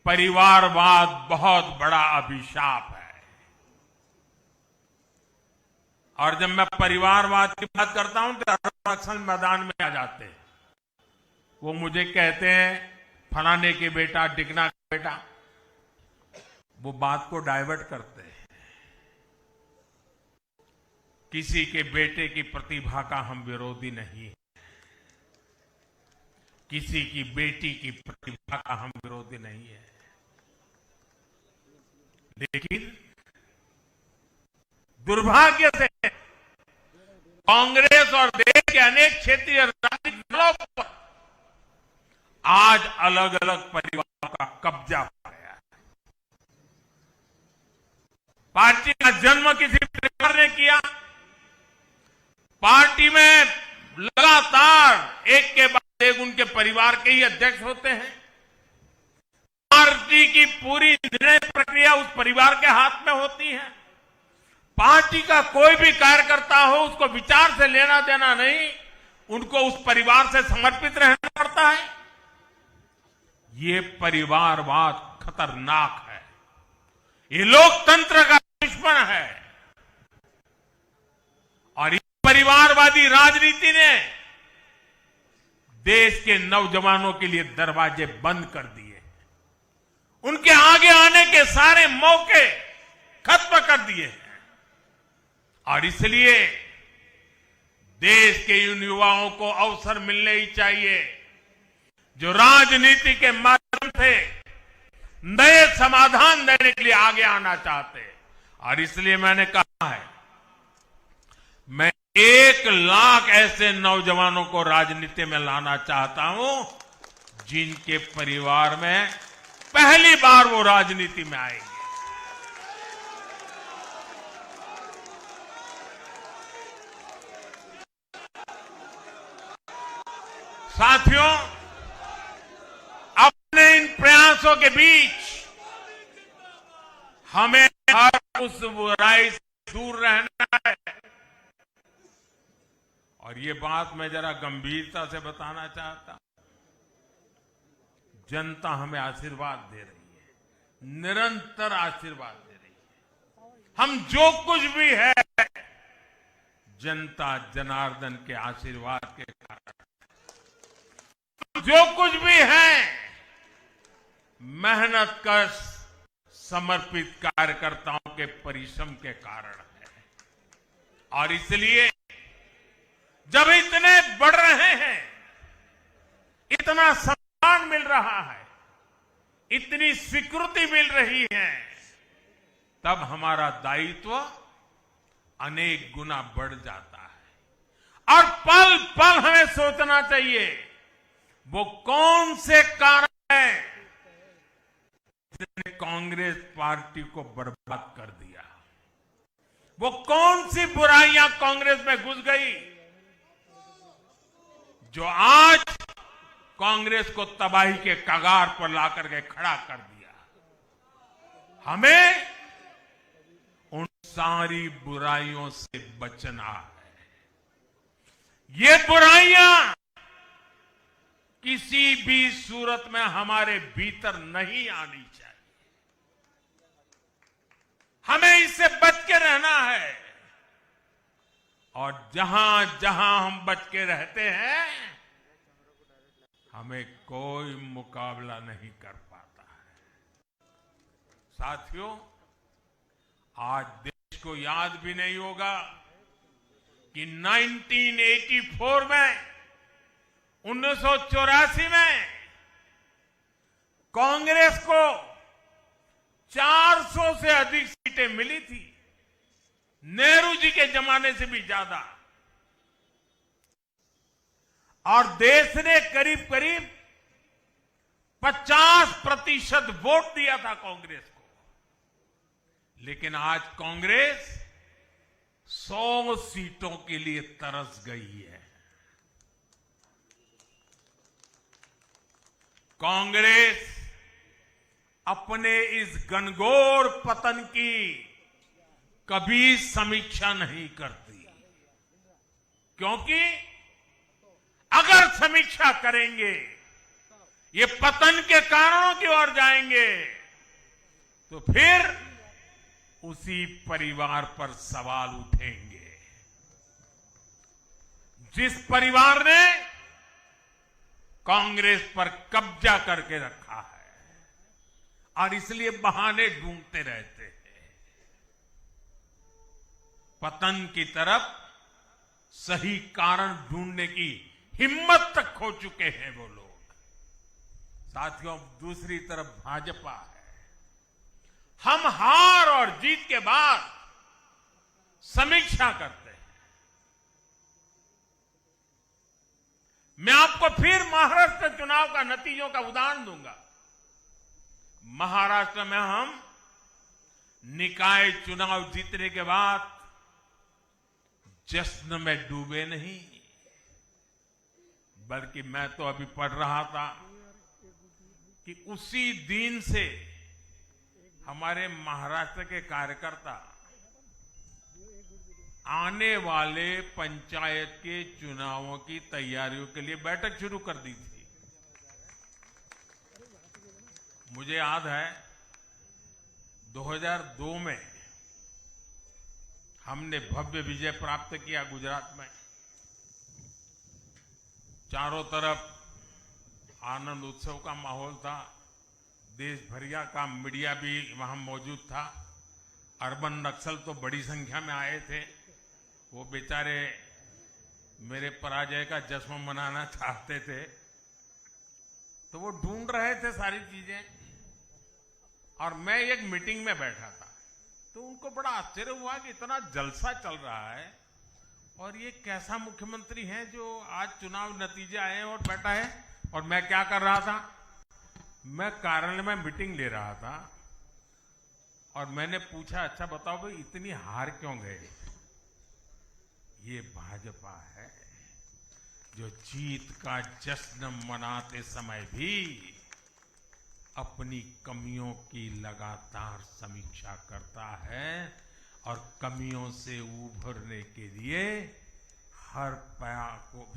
परिवारवाद बहुत बड़ा अभिशाप है। और जब मैं परिवारवाद की बात करता हूं तो नक्सल मैदान में आ जाते हैं। वो मुझे कहते हैं फलाने के बेटा, डिगना का बेटा, वो बात को डाइवर्ट करते हैं। किसी के बेटे की प्रतिभा का हम विरोधी नहीं है, किसी की बेटी की प्रतिभा का हम विरोधी नहीं है, लेकिन दुर्भाग्य से कांग्रेस और देश के अनेक क्षेत्रीय राजनीतिक दलों पर आज अलग अलग परिवारों का कब्जा हो गया है। पार्टी का जन्म किसी परिवार ने किया, पार्टी में लगातार एक के बाद एक उनके परिवार के ही अध्यक्ष होते हैं। पार्टी की पूरी निर्णय प्रक्रिया उस परिवार के हाथ में होती है। पार्टी का कोई भी कार्यकर्ता हो, उसको विचार से लेना देना नहीं, उनको उस परिवार से समर्पित रहना पड़ता है। ये परिवारवाद खतरनाक है, ये लोकतंत्र का दुश्मन है। और इस परिवारवादी राजनीति ने देश के नौजवानों के लिए दरवाजे बंद कर दिए, उनके आगे आने के सारे मौके खत्म कर दिए हैं। और इसलिए देश के इन युवाओं को अवसर मिलने ही चाहिए जो राजनीति के माध्यम से नए समाधान देने के लिए आगे आना चाहते हैं। और इसलिए मैंने कहा है, मैं 1 लाख ऐसे नौजवानों को राजनीति में लाना चाहता हूं जिनके परिवार में पहली बार वो राजनीति में आएंगे। साथियों, अपने इन प्रयासों के बीच हमें हर उस बुराई से दूर रहना है और ये बात मैं जरा गंभीरता से बताना चाहता हूं। जनता हमें आशीर्वाद दे रही है, निरंतर आशीर्वाद दे रही है। हम जो कुछ भी है जनता जनार्दन के आशीर्वाद के कारण, जो कुछ भी है मेहनत कश समर्पित कार्यकर्ताओं के परिश्रम के कारण है। और इसलिए जब इतने बढ़ रहे हैं, इतना सम्मान मिल रहा है, इतनी स्वीकृति मिल रही है, तब हमारा दायित्व अनेक गुना बढ़ जाता है। और पल पल हमें सोचना चाहिए वो कौन से कारण हैं जिसने कांग्रेस पार्टी को बर्बाद कर दिया। वो कौन सी बुराइयां कांग्रेस में घुस गई जो आज कांग्रेस को तबाही के कगार पर लाकर के खड़ा कर दिया। हमें उन सारी बुराइयों से बचना है। ये बुराइयां किसी भी सूरत में हमारे भीतर नहीं आनी चाहिए। हमें इससे बच के रहना है। और जहां जहां हम बच के रहते हैं, हमें कोई मुकाबला नहीं कर पाता है। साथियों, आज देश को याद भी नहीं होगा कि 1984 में 1984 में कांग्रेस को 400 से अधिक सीटें मिली थी, नेहरू जी के जमाने से भी ज्यादा। और देश ने करीब करीब 50% वोट दिया था कांग्रेस को। लेकिन आज कांग्रेस 100 सीटों के लिए तरस गई है। कांग्रेस अपने इस घनघोर पतन की कभी समीक्षा नहीं करती, क्योंकि अगर समीक्षा करेंगे, ये पतन के कारणों की ओर जाएंगे, तो फिर उसी परिवार पर सवाल उठेंगे। जिस परिवार ने कांग्रेस पर कब्जा करके रखा है और इसलिए बहाने ढूंढते रहते हैं। पतन की तरफ सही कारण ढूंढने की हिम्मत तक खो चुके हैं वो लोग। साथियों, दूसरी तरफ भाजपा है। हम हार और जीत के बाद समीक्षा करते हैं। मैं आपको फिर महाराष्ट्र चुनाव का नतीजों का उदाहरण दूंगा। महाराष्ट्र में हम निकाय चुनाव जीतने के बाद जश्न में डूबे नहीं, बल्कि मैं तो अभी पढ़ रहा था कि उसी दिन से हमारे महाराष्ट्र के कार्यकर्ता आने वाले पंचायत के चुनावों की तैयारियों के लिए बैठक शुरू कर दी थी। मुझे याद है 2002 में हमने भव्य विजय प्राप्त किया गुजरात में। चारों तरफ आनंद उत्सव का माहौल था। देश भरिया का मीडिया भी वहां मौजूद था। अर्बन नक्सल तो बड़ी संख्या में आए थे। वो बेचारे मेरे पराजय का जश्न मनाना चाहते थे, तो वो ढूंढ रहे थे सारी चीजें। और मैं एक मीटिंग में बैठा था, तो उनको बड़ा आश्चर्य हुआ कि इतना जलसा चल रहा है और ये कैसा मुख्यमंत्री है जो आज चुनाव नतीजे आए हैं और बैठा है। और मैं क्या कर रहा था, मैं कार्यालय में मीटिंग ले रहा था और मैंने पूछा, अच्छा बताओ भाई इतनी हार क्यों गए? ये भाजपा है जो जीत का जश्न मनाते समय भी अपनी कमियों की लगातार समीक्षा करता है और कमियों से उभरने के लिए हर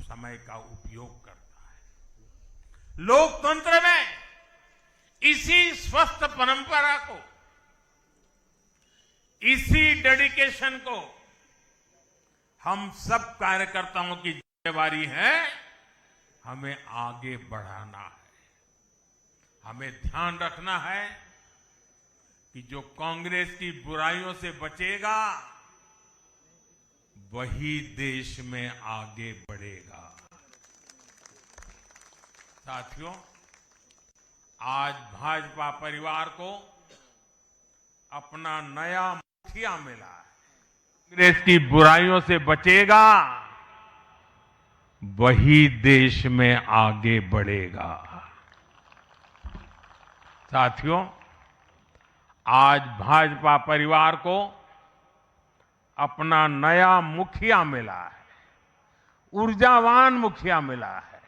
समय का उपयोग करता है। लोकतंत्र में इसी स्वस्थ परंपरा को, इसी डेडिकेशन को हम सब कार्यकर्ताओं की जिम्मेवारी है, हमें आगे बढ़ाना है। हमें ध्यान रखना है कि जो कांग्रेस की बुराइयों से बचेगा वही देश में आगे बढ़ेगा। साथियों, आज भाजपा परिवार को अपना नया मुखिया मिला है। कांग्रेस की बुराइयों से बचेगा वही देश में आगे बढ़ेगा। साथियों, आज भाजपा परिवार को अपना नया मुखिया मिला है, ऊर्जावान मुखिया मिला है,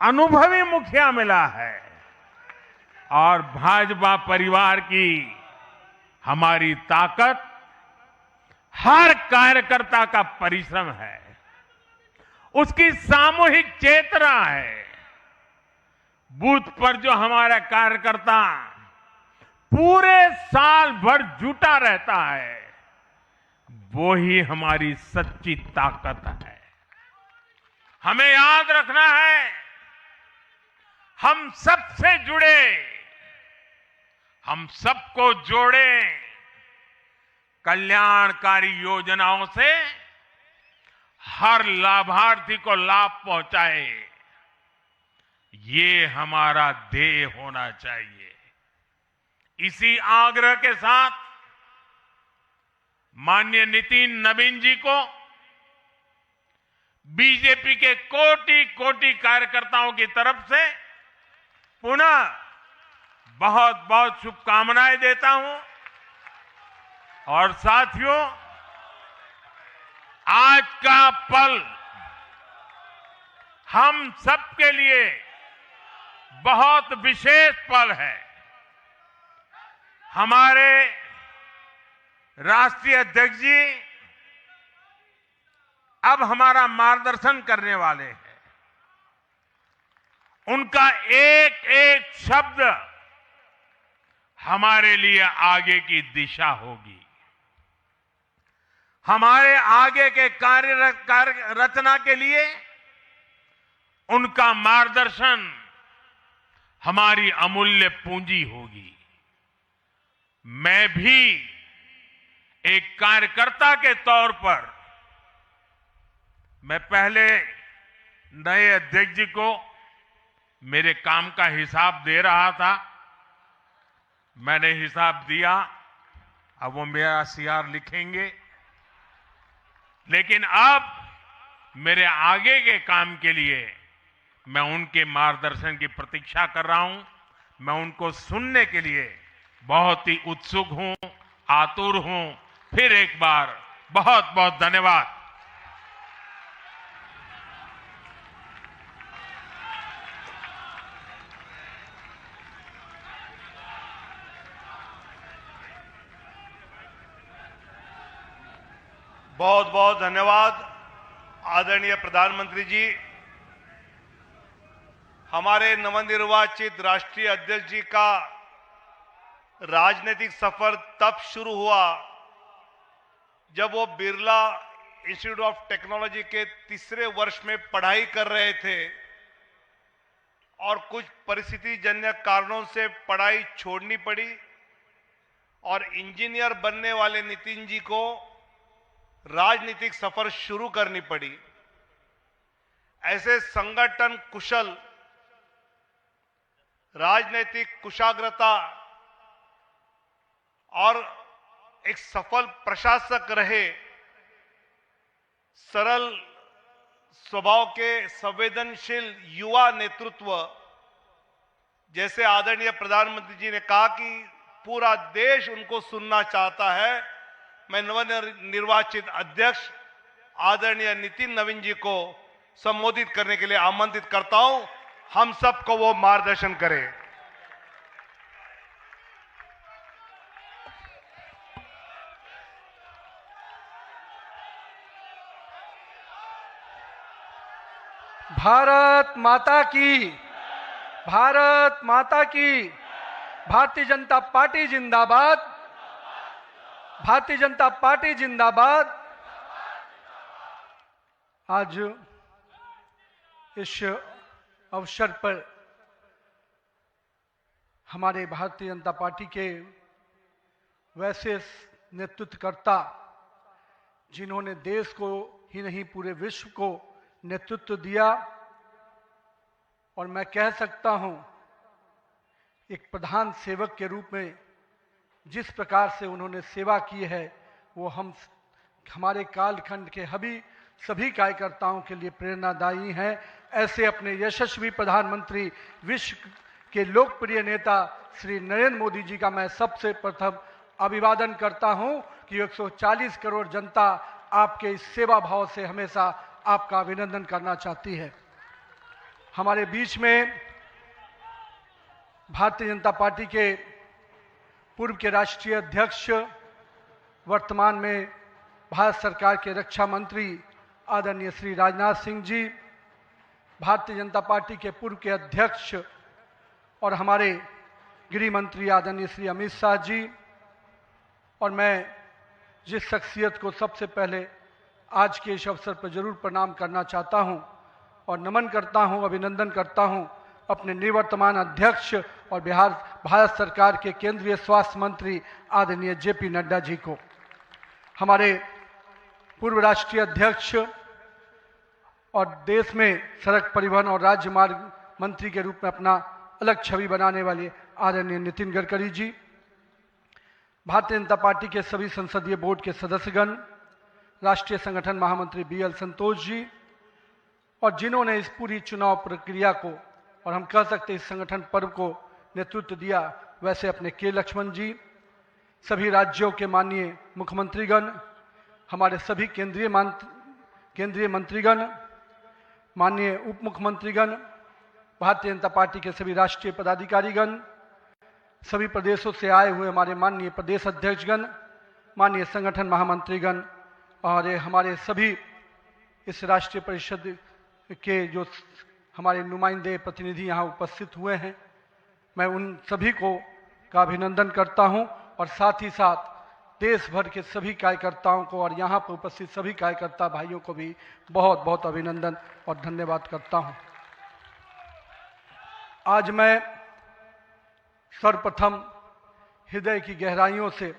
अनुभवी मुखिया मिला है और भाजपा परिवार की हमारी ताकत हर कार्यकर्ता का परिश्रम है, उसकी सामूहिक चेतना है। बूथ पर जो हमारा कार्यकर्ता पूरे साल भर जुटा रहता है, वो ही हमारी सच्ची ताकत है। हमें याद रखना है, हम सबसे जुड़े, हम सबको जोड़े, कल्याणकारी योजनाओं से हर लाभार्थी को लाभ पहुंचाए, ये हमारा ध्येय होना चाहिए। इसी आग्रह के साथ माननीय नितिन नवीन जी को बीजेपी के कोटि कोटि कार्यकर्ताओं की तरफ से पुनः बहुत बहुत शुभकामनाएं देता हूं। और साथियों, आज का पल हम सबके लिए बहुत विशेष पल है। हमारे राष्ट्रीय अध्यक्ष जी अब हमारा मार्गदर्शन करने वाले हैं। उनका एक एक शब्द हमारे लिए आगे की दिशा होगी। हमारे आगे के कार्य रचना के लिए उनका मार्गदर्शन हमारी अमूल्य पूंजी होगी। मैं भी एक कार्यकर्ता के तौर पर मैं पहले नए अध्यक्ष जी को मेरे काम का हिसाब दे रहा था। मैंने हिसाब दिया, अब वो मेरा सीआर लिखेंगे। लेकिन अब मेरे आगे के काम के लिए मैं उनके मार्गदर्शन की प्रतीक्षा कर रहा हूं। मैं उनको सुनने के लिए बहुत ही उत्सुक हूं, आतुर हूं। फिर एक बार बहुत बहुत धन्यवाद। बहुत बहुत धन्यवाद आदरणीय प्रधानमंत्री जी। हमारे नवनिर्वाचित राष्ट्रीय अध्यक्ष जी का राजनीतिक सफर तब शुरू हुआ जब वो बिरला इंस्टीट्यूट ऑफ टेक्नोलॉजी के तीसरे वर्ष में पढ़ाई कर रहे थे और कुछ परिस्थितिजन्य कारणों से पढ़ाई छोड़नी पड़ी और इंजीनियर बनने वाले नितिन जी को राजनीतिक सफर शुरू करनी पड़ी। ऐसे संगठन कुशल, राजनीतिक कुशाग्रता और एक सफल प्रशासक रहे, सरल स्वभाव के संवेदनशील युवा नेतृत्व, जैसे आदरणीय प्रधानमंत्री जी ने कहा कि पूरा देश उनको सुनना चाहता है। मैं नवनिर्वाचित अध्यक्ष आदरणीय नितिन नवीन जी को संबोधित करने के लिए आमंत्रित करता हूं। हम सबको वो मार्गदर्शन करें। भारत माता की, भारत माता की। भारतीय जनता पार्टी जिंदाबाद, भारतीय जनता पार्टी जिंदाबाद। आज इस अवसर पर हमारे भारतीय जनता पार्टी के वैसे नेतृत्वकर्ता जिन्होंने देश को ही नहीं पूरे विश्व को नेतृत्व दिया, और मैं कह सकता हूं एक प्रधान सेवक के रूप में जिस प्रकार से उन्होंने सेवा की है वो हमारे कालखंड के सभी कार्यकर्ताओं के लिए प्रेरणादायी हैं। ऐसे अपने यशस्वी प्रधानमंत्री, विश्व के लोकप्रिय नेता श्री नरेंद्र मोदी जी का मैं सबसे प्रथम अभिवादन करता हूं कि 140 करोड़ जनता आपके इस सेवा भाव से हमेशा आपका अभिनंदन करना चाहती है। हमारे बीच में भारतीय जनता पार्टी के पूर्व के राष्ट्रीय अध्यक्ष, वर्तमान में भारत सरकार के रक्षा मंत्री आदरणीय श्री राजनाथ सिंह जी, भारतीय जनता पार्टी के पूर्व के अध्यक्ष और हमारे गृह मंत्री आदरणीय श्री अमित शाह जी, और मैं जिस शख्सियत को सबसे पहले आज के इस अवसर पर जरूर प्रणाम करना चाहता हूं और नमन करता हूं, अभिनंदन करता हूं अपने निवर्तमान अध्यक्ष और भारत सरकार के केंद्रीय स्वास्थ्य मंत्री आदरणीय जेपी नड्डा जी को, हमारे पूर्व राष्ट्रीय अध्यक्ष और देश में सड़क परिवहन और राज्य मार्ग मंत्री के रूप में अपना अलग छवि बनाने वाले आदरणीय नितिन गडकरी जी, भारतीय जनता पार्टी के सभी संसदीय बोर्ड के सदस्यगण, राष्ट्रीय संगठन महामंत्री BL संतोष जी, और जिन्होंने इस पूरी चुनाव प्रक्रिया को और हम कह सकते इस संगठन पर्व को नेतृत्व दिया, वैसे अपने के लक्ष्मण जी, सभी राज्यों के माननीय मुख्यमंत्रीगण, हमारे सभी केंद्रीय मंत्रीगण, माननीय उप मुख्यमंत्रीगण, भारतीय जनता पार्टी के सभी राष्ट्रीय पदाधिकारीगण, सभी प्रदेशों से आए हुए हमारे माननीय प्रदेश अध्यक्षगण, माननीय संगठन महामंत्रीगण और हमारे सभी इस राष्ट्रीय परिषद के जो हमारे नुमाइंदे प्रतिनिधि यहाँ उपस्थित हुए हैं, मैं उन सभी को का अभिनंदन करता हूँ और साथ ही साथ देश भर के सभी कार्यकर्ताओं को और यहाँ पर उपस्थित सभी कार्यकर्ता भाइयों को भी बहुत बहुत अभिनंदन और धन्यवाद करता हूँ। आज मैं सर्वप्रथम हृदय की गहराइयों से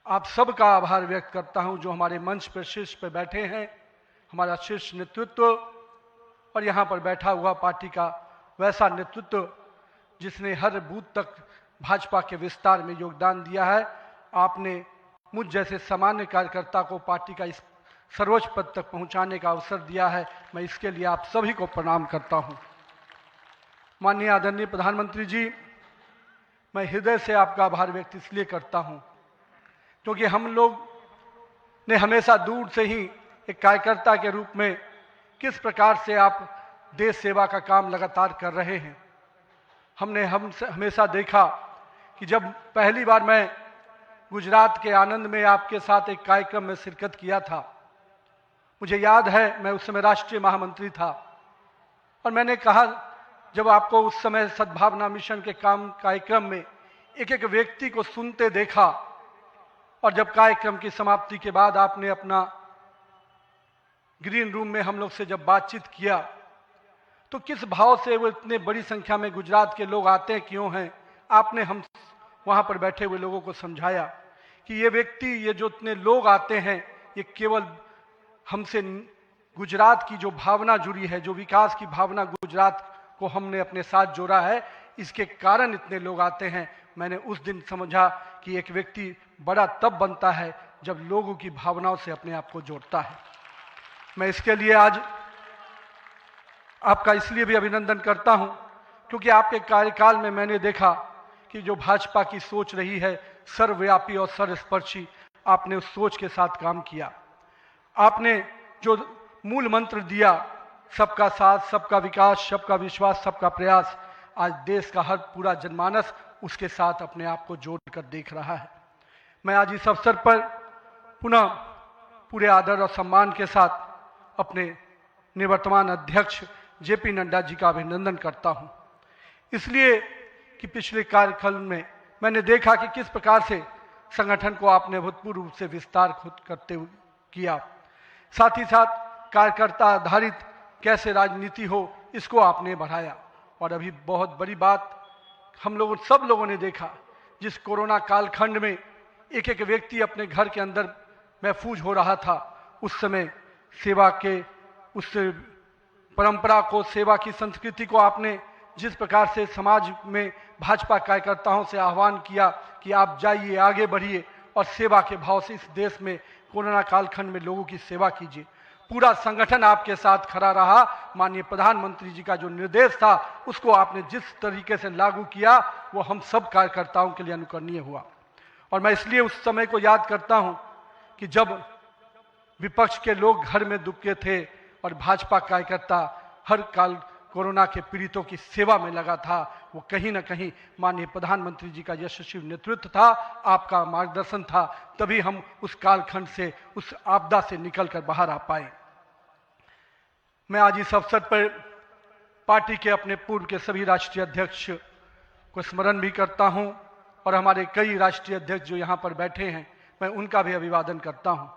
आप सबका आभार व्यक्त करता हूं जो हमारे मंच पर शीर्ष पर बैठे हैं, हमारा शीर्ष नेतृत्व और यहाँ पर बैठा हुआ पार्टी का वैसा नेतृत्व जिसने हर बूथ तक भाजपा के विस्तार में योगदान दिया है। आपने मुझ जैसे सामान्य कार्यकर्ता को पार्टी का इस सर्वोच्च पद तक पहुंचाने का अवसर दिया है, मैं इसके लिए आप सभी को प्रणाम करता हूं। माननीय आदरणीय प्रधानमंत्री जी, मैं हृदय से आपका आभार व्यक्त इसलिए करता हूं क्योंकि हम लोग ने हमेशा दूर से ही एक कार्यकर्ता के रूप में किस प्रकार से आप देश सेवा का काम लगातार कर रहे हैं, हमने हमेशा देखा कि जब पहली बार मैं गुजरात के आनंद में आपके साथ एक कार्यक्रम में शिरकत किया था, मुझे याद है मैं उस समय राष्ट्रीय महामंत्री था और मैंने कहा जब आपको उस समय सद्भावना मिशन के कार्यक्रम में एक एक व्यक्ति को सुनते देखा और जब कार्यक्रम की समाप्ति के बाद आपने अपना ग्रीन रूम में हम लोग से जब बातचीत किया तो किस भाव से वो इतने बड़ी संख्या में गुजरात के लोग आते क्यों हैं, आपने हम वहां पर बैठे हुए लोगों को समझाया कि ये व्यक्ति, ये जो इतने लोग आते हैं, ये केवल हमसे गुजरात की जो भावना जुड़ी है, जो विकास की भावना गुजरात को हमने अपने साथ जोड़ा है, इसके कारण इतने लोग आते हैं। मैंने उस दिन समझा कि एक व्यक्ति बड़ा तब बनता है जब लोगों की भावनाओं से अपने आप को जोड़ता है। मैं इसके लिए आज आपका इसलिए भी अभिनंदन करता हूं क्योंकि आपके कार्यकाल में मैंने देखा कि जो भाजपा की सोच रही है सर्वव्यापी और सर्वस्पर्शी, आपने उस सोच के साथ काम किया। आपने जो मूल मंत्र दिया, सबका साथ, सबका विकास, सबका विश्वास, सबका प्रयास, आज देश का हर पूरा जनमानस उसके साथ अपने आप को जोड़कर देख रहा है। मैं आज इस अवसर पर पुनः पूरे आदर और सम्मान के साथ अपने निवर्तमान अध्यक्ष जेपी नड्डा जी का अभिनंदन करता हूं, इसलिए कि पिछले कार्यकाल में मैंने देखा कि किस प्रकार से संगठन को आपने भूतपूर्व रूप से विस्तार खुद करते हुए किया। साथ ही साथ कार्यकर्ता आधारित कैसे राजनीति हो इसको आपने बढ़ाया। और अभी बहुत बड़ी बात हम लोगों सब लोगों ने देखा, जिस कोरोना कालखंड में एक एक व्यक्ति अपने घर के अंदर महफूज हो रहा था, उस समय सेवा के उस परंपरा को, सेवा की संस्कृति को आपने जिस प्रकार से समाज में भाजपा कार्यकर्ताओं से आह्वान किया कि आप जाइए, आगे बढ़िए और सेवा के भाव से इस देश में कोरोना कालखंड में लोगों की सेवा कीजिए। पूरा संगठन आपके साथ खड़ा रहा। माननीय प्रधानमंत्री जी का जो निर्देश था उसको आपने जिस तरीके से लागू किया वो हम सब कार्यकर्ताओं के लिए अनुकरणीय हुआ। और मैं इसलिए उस समय को याद करता हूं कि जब विपक्ष के लोग घर में दुबके थे और भाजपा कार्यकर्ता हर काल कोरोना के पीड़ितों की सेवा में लगा था, वो कहीं ना कहीं माननीय प्रधानमंत्री जी का यशस्वी नेतृत्व था, आपका मार्गदर्शन था, तभी हम उस कालखंड से, उस आपदा से निकलकर बाहर आ पाए। मैं आज इस अवसर पर पार्टी के अपने पूर्व के सभी राष्ट्रीय अध्यक्ष को स्मरण भी करता हूं और हमारे कई राष्ट्रीय अध्यक्ष जो यहाँ पर बैठे हैं, मैं उनका भी अभिवादन करता हूं।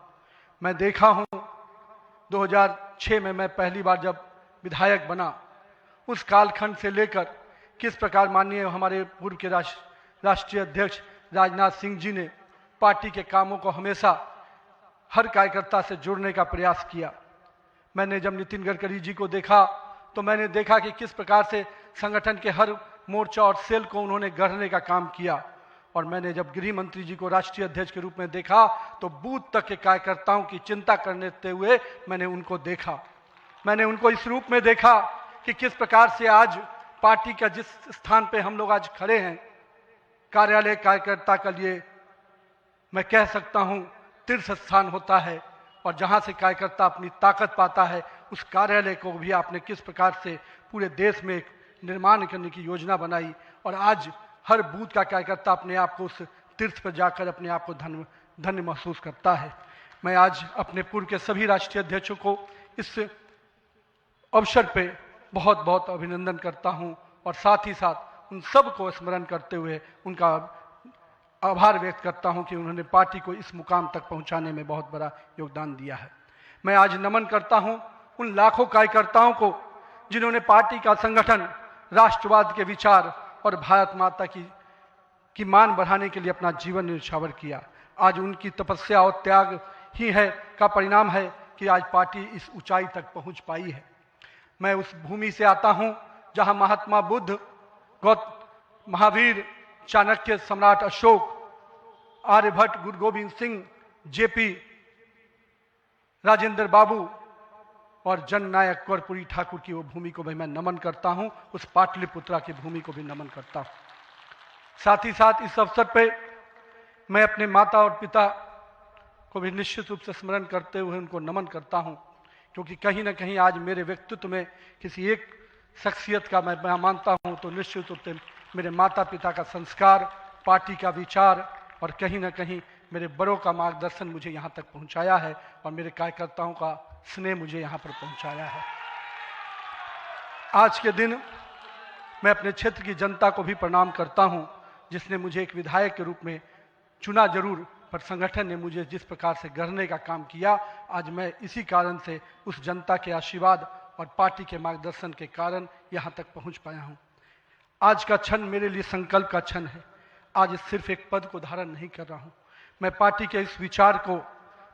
मैं देखा हूं 2006 में मैं पहली बार जब विधायक बना, उस कालखंड से लेकर किस प्रकार माननीय हमारे पूर्व के राष्ट्रीय अध्यक्ष राजनाथ सिंह जी ने पार्टी के कामों को हमेशा हर कार्यकर्ता से जोड़ने का प्रयास किया। मैंने जब नितिन गडकरी जी को देखा तो मैंने देखा कि किस प्रकार से संगठन के हर मोर्चा और सेल को उन्होंने गढ़ने का काम किया। और मैंने जब गृह मंत्री जी को राष्ट्रीय अध्यक्ष के रूप में देखा तो बूथ तक के कार्यकर्ताओं की चिंता करते हुए मैंने उनको देखा। मैंने उनको इस रूप में देखा कि किस प्रकार से आज पार्टी का जिस स्थान पे हम लोग आज खड़े हैं, कार्यालय कार्यकर्ता के लिए मैं कह सकता हूं तीर्थ स्थान होता है, और जहां से कार्यकर्ता अपनी ताकत पाता है, उस कार्यालय को भी आपने किस प्रकार से पूरे देश में एक निर्माण करने की योजना बनाई। और आज हर बूथ का कार्यकर्ता अपने आप को उस तीर्थ पर जाकर अपने आप को धन्य महसूस करता है। मैं आज अपने पूर्व के सभी राष्ट्रीय अध्यक्षों को इस अवसर पे बहुत बहुत अभिनंदन करता हूं और साथ ही साथ उन सब को स्मरण करते हुए उनका आभार व्यक्त करता हूं कि उन्होंने पार्टी को इस मुकाम तक पहुंचाने में बहुत बड़ा योगदान दिया है। मैं आज नमन करता हूं उन लाखों कार्यकर्ताओं को जिन्होंने पार्टी का संगठन, राष्ट्रवाद के विचार और भारत माता की मान बढ़ाने के लिए अपना जीवन न्यौछावर किया। आज उनकी तपस्या और त्याग ही है का परिणाम है कि आज पार्टी इस ऊंचाई तक पहुंच पाई है। मैं उस भूमि से आता हूं जहां महात्मा बुद्ध, महावीर, चाणक्य, सम्राट अशोक, आर्यभट्ट, गुरु गोविंद सिंह, जेपी, राजेंद्र बाबू और जननायक कर्पूरी ठाकुर की वो भूमि को भी मैं नमन करता हूं। उस पाटलिपुत्रा की भूमि को भी नमन करता हूं। साथ ही साथ इस अवसर पर मैं अपने माता और पिता को भी निश्चित रूप से स्मरण करते हुए उनको नमन करता हूं, क्योंकि कहीं ना कहीं आज मेरे व्यक्तित्व में किसी एक शख्सियत का मैं मानता हूं तो निश्चित रूप से मेरे माता पिता का संस्कार, पार्टी का विचार और कहीं ना कहीं मेरे बड़ों का मार्गदर्शन मुझे यहाँ तक पहुँचाया है और मेरे कार्यकर्ताओं का स्नेह मुझे यहाँ पर पहुँचाया है। आज के दिन मैं अपने क्षेत्र की जनता को भी प्रणाम करता हूँ, जिसने मुझे एक विधायक के रूप में चुना जरूर, पर संगठन ने मुझे जिस प्रकार से गढ़ने का काम किया, आज मैं इसी कारण से उस जनता के आशीर्वाद और पार्टी के मार्गदर्शन के कारण यहाँ तक पहुँच पाया हूँ। आज का क्षण मेरे लिए संकल्प का क्षण है। आज सिर्फ एक पद को धारण नहीं कर रहा हूँ, मैं पार्टी के इस विचार को,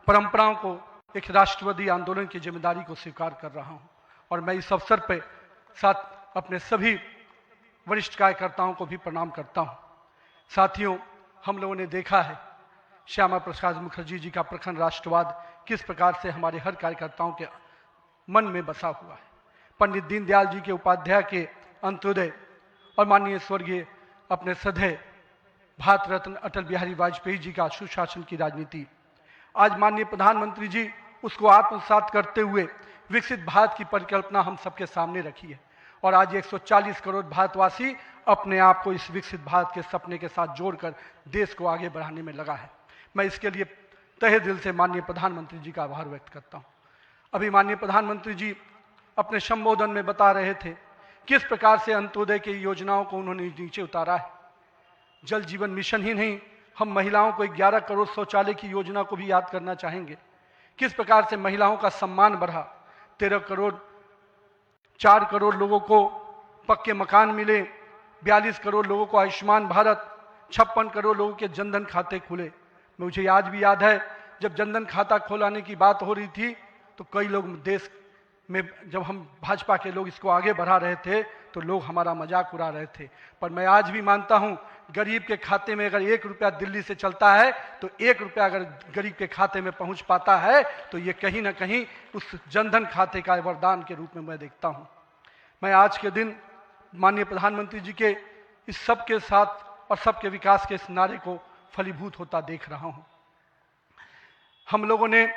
परंपराओं को, एक राष्ट्रवादी आंदोलन की जिम्मेदारी को स्वीकार कर रहा हूँ। और मैं इस अवसर पर साथ अपने सभी वरिष्ठ कार्यकर्ताओं को भी प्रणाम करता हूँ। साथियों, हम लोगों ने देखा है श्यामा प्रसाद मुखर्जी जी का प्रखर राष्ट्रवाद किस प्रकार से हमारे हर कार्यकर्ताओं के मन में बसा हुआ है। पंडित दीनदयाल जी के उपाध्याय के अंत्योदय और माननीय स्वर्गीय अपने सदैव भारत रत्न अटल बिहारी वाजपेयी जी का सुशासन की राजनीति, आज माननीय प्रधानमंत्री जी उसको आत्मसात करते हुए विकसित भारत की परिकल्पना हम सबके सामने रखी है। और आज 140 करोड़ भारतवासी अपने आप को इस विकसित भारत के सपने के साथ जोड़कर देश को आगे बढ़ाने में लगा है। मैं इसके लिए तहे दिल से माननीय प्रधानमंत्री जी का आभार व्यक्त करता हूँ। अभी माननीय प्रधानमंत्री जी अपने संबोधन में बता रहे थे किस प्रकार से अंत्योदय की योजनाओं को उन्होंने नीचे उतारा है। जल जीवन मिशन ही नहीं, हम महिलाओं को 11 करोड़ शौचालय की योजना को भी याद करना चाहेंगे। किस प्रकार से महिलाओं का सम्मान बढ़ा, 13 करोड़ 4 करोड़ लोगों को पक्के मकान मिले, 42 करोड़ लोगों को आयुष्मान भारत, 56 करोड़ लोगों के जनधन खाते खुले। मुझे आज भी याद है जब जनधन खाता खोलाने की बात हो रही थी तो कई लोग देश में, जब हम भाजपा के लोग इसको आगे बढ़ा रहे थे तो लोग हमारा मजाक उड़ा रहे थे। पर मैं आज भी मानता हूं गरीब के खाते में अगर 1 रुपया दिल्ली से चलता है तो 1 रुपया अगर गरीब के खाते में पहुंच पाता है तो ये कहीं ना कहीं उस जनधन खाते का वरदान के रूप में मैं देखता हूं। मैं आज के दिन माननीय प्रधानमंत्री जी के इस सबके साथ और सबके विकास के इस नारे को फलीभूत होता देख रहा हूं। हम लोगों ने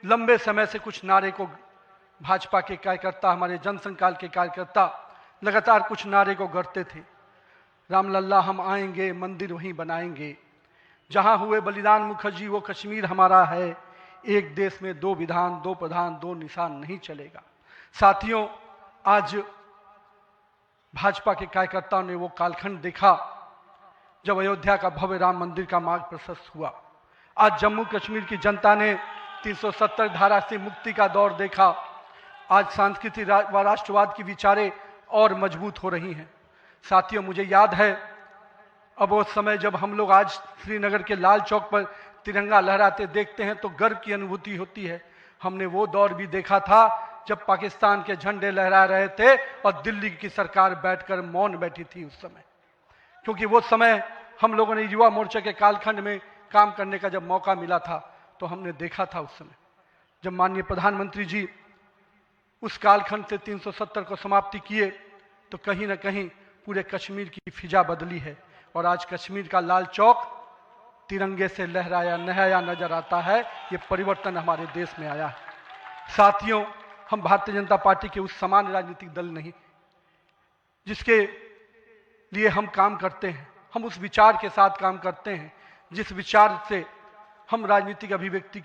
लंबे समय से कुछ नारे को, भाजपा के कार्यकर्ता, हमारे जनसंकाल के कार्यकर्ता लगातार कुछ नारे को गढ़ते थे। रामलल्ला हम आएंगे, मंदिर वहीं बनाएंगे, जहां हुए बलिदान मुखर्जी वो कश्मीर हमारा है, एक देश में 2 विधान 2 प्रधान 2 निशान नहीं चलेगा। साथियों, आज भाजपा के कार्यकर्ताओं ने वो कालखंड देखा जब अयोध्या का भव्य राम मंदिर का मार्ग प्रशस्त हुआ। आज जम्मू कश्मीर की जनता ने 370 धारा से मुक्ति का दौर देखा। आज सांस्कृतिक व राष्ट्रवाद की विचारें और मजबूत हो रही हैं। साथियों, मुझे याद है अब वो समय जब हम लोग आज श्रीनगर के लाल चौक पर तिरंगा लहराते देखते हैं तो गर्व की अनुभूति होती है। हमने वो दौर भी देखा था जब पाकिस्तान के झंडे लहरा रहे थे और दिल्ली की सरकार बैठकर मौन बैठी थी उस समय, क्योंकि वो समय हम लोगों ने युवा मोर्चा के कालखंड में काम करने का जब मौका मिला था तो हमने देखा था उस समय जब माननीय प्रधानमंत्री जी उस कालखंड से 370 को समाप्ति किए तो कहीं ना कहीं पूरे कश्मीर की फिजा बदली है और आज कश्मीर का लाल चौक तिरंगे से लहराया नहाया नजर आता है। ये परिवर्तन हमारे देश में आया है। साथियों, हम भारतीय जनता पार्टी के उस समान राजनीतिक दल नहीं जिसके लिए हम काम करते हैं, हम उस विचार के साथ काम करते हैं जिस विचार से हम राजनीतिक अभिव्यक्ति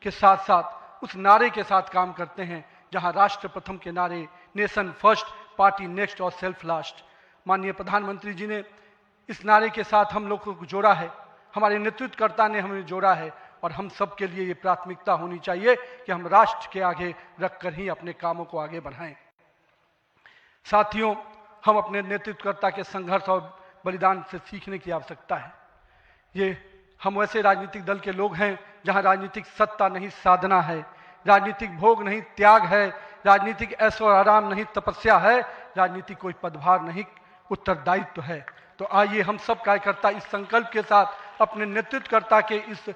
के साथ साथ उस नारे के साथ काम करते हैं जहां राष्ट्र प्रथम के नारे, नेशन फर्स्ट, पार्टी नेक्स्ट और सेल्फ लास्ट। माननीय प्रधानमंत्री जी ने इस नारे के साथ हम लोग को जोड़ा है, हमारे नेतृत्वकर्ता ने हमें जोड़ा है और हम सब के लिए ये प्राथमिकता होनी चाहिए कि हम राष्ट्र के आगे रखकर ही अपने कामों को आगे बढ़ाएं। साथियों, हम अपने नेतृत्वकर्ता के संघर्ष और बलिदान से सीखने की आवश्यकता है। ये हम वैसे राजनीतिक दल के लोग हैं जहां राजनीतिक सत्ता नहीं साधना है, राजनीतिक भोग नहीं त्याग है, राजनीतिक ऐशो आराम नहीं तपस्या है, राजनीतिक कोई पदभार नहीं उत्तरदायित्व है। तो आइए हम सब कार्यकर्ता इस संकल्प के साथ अपने नेतृत्वकर्ता के इस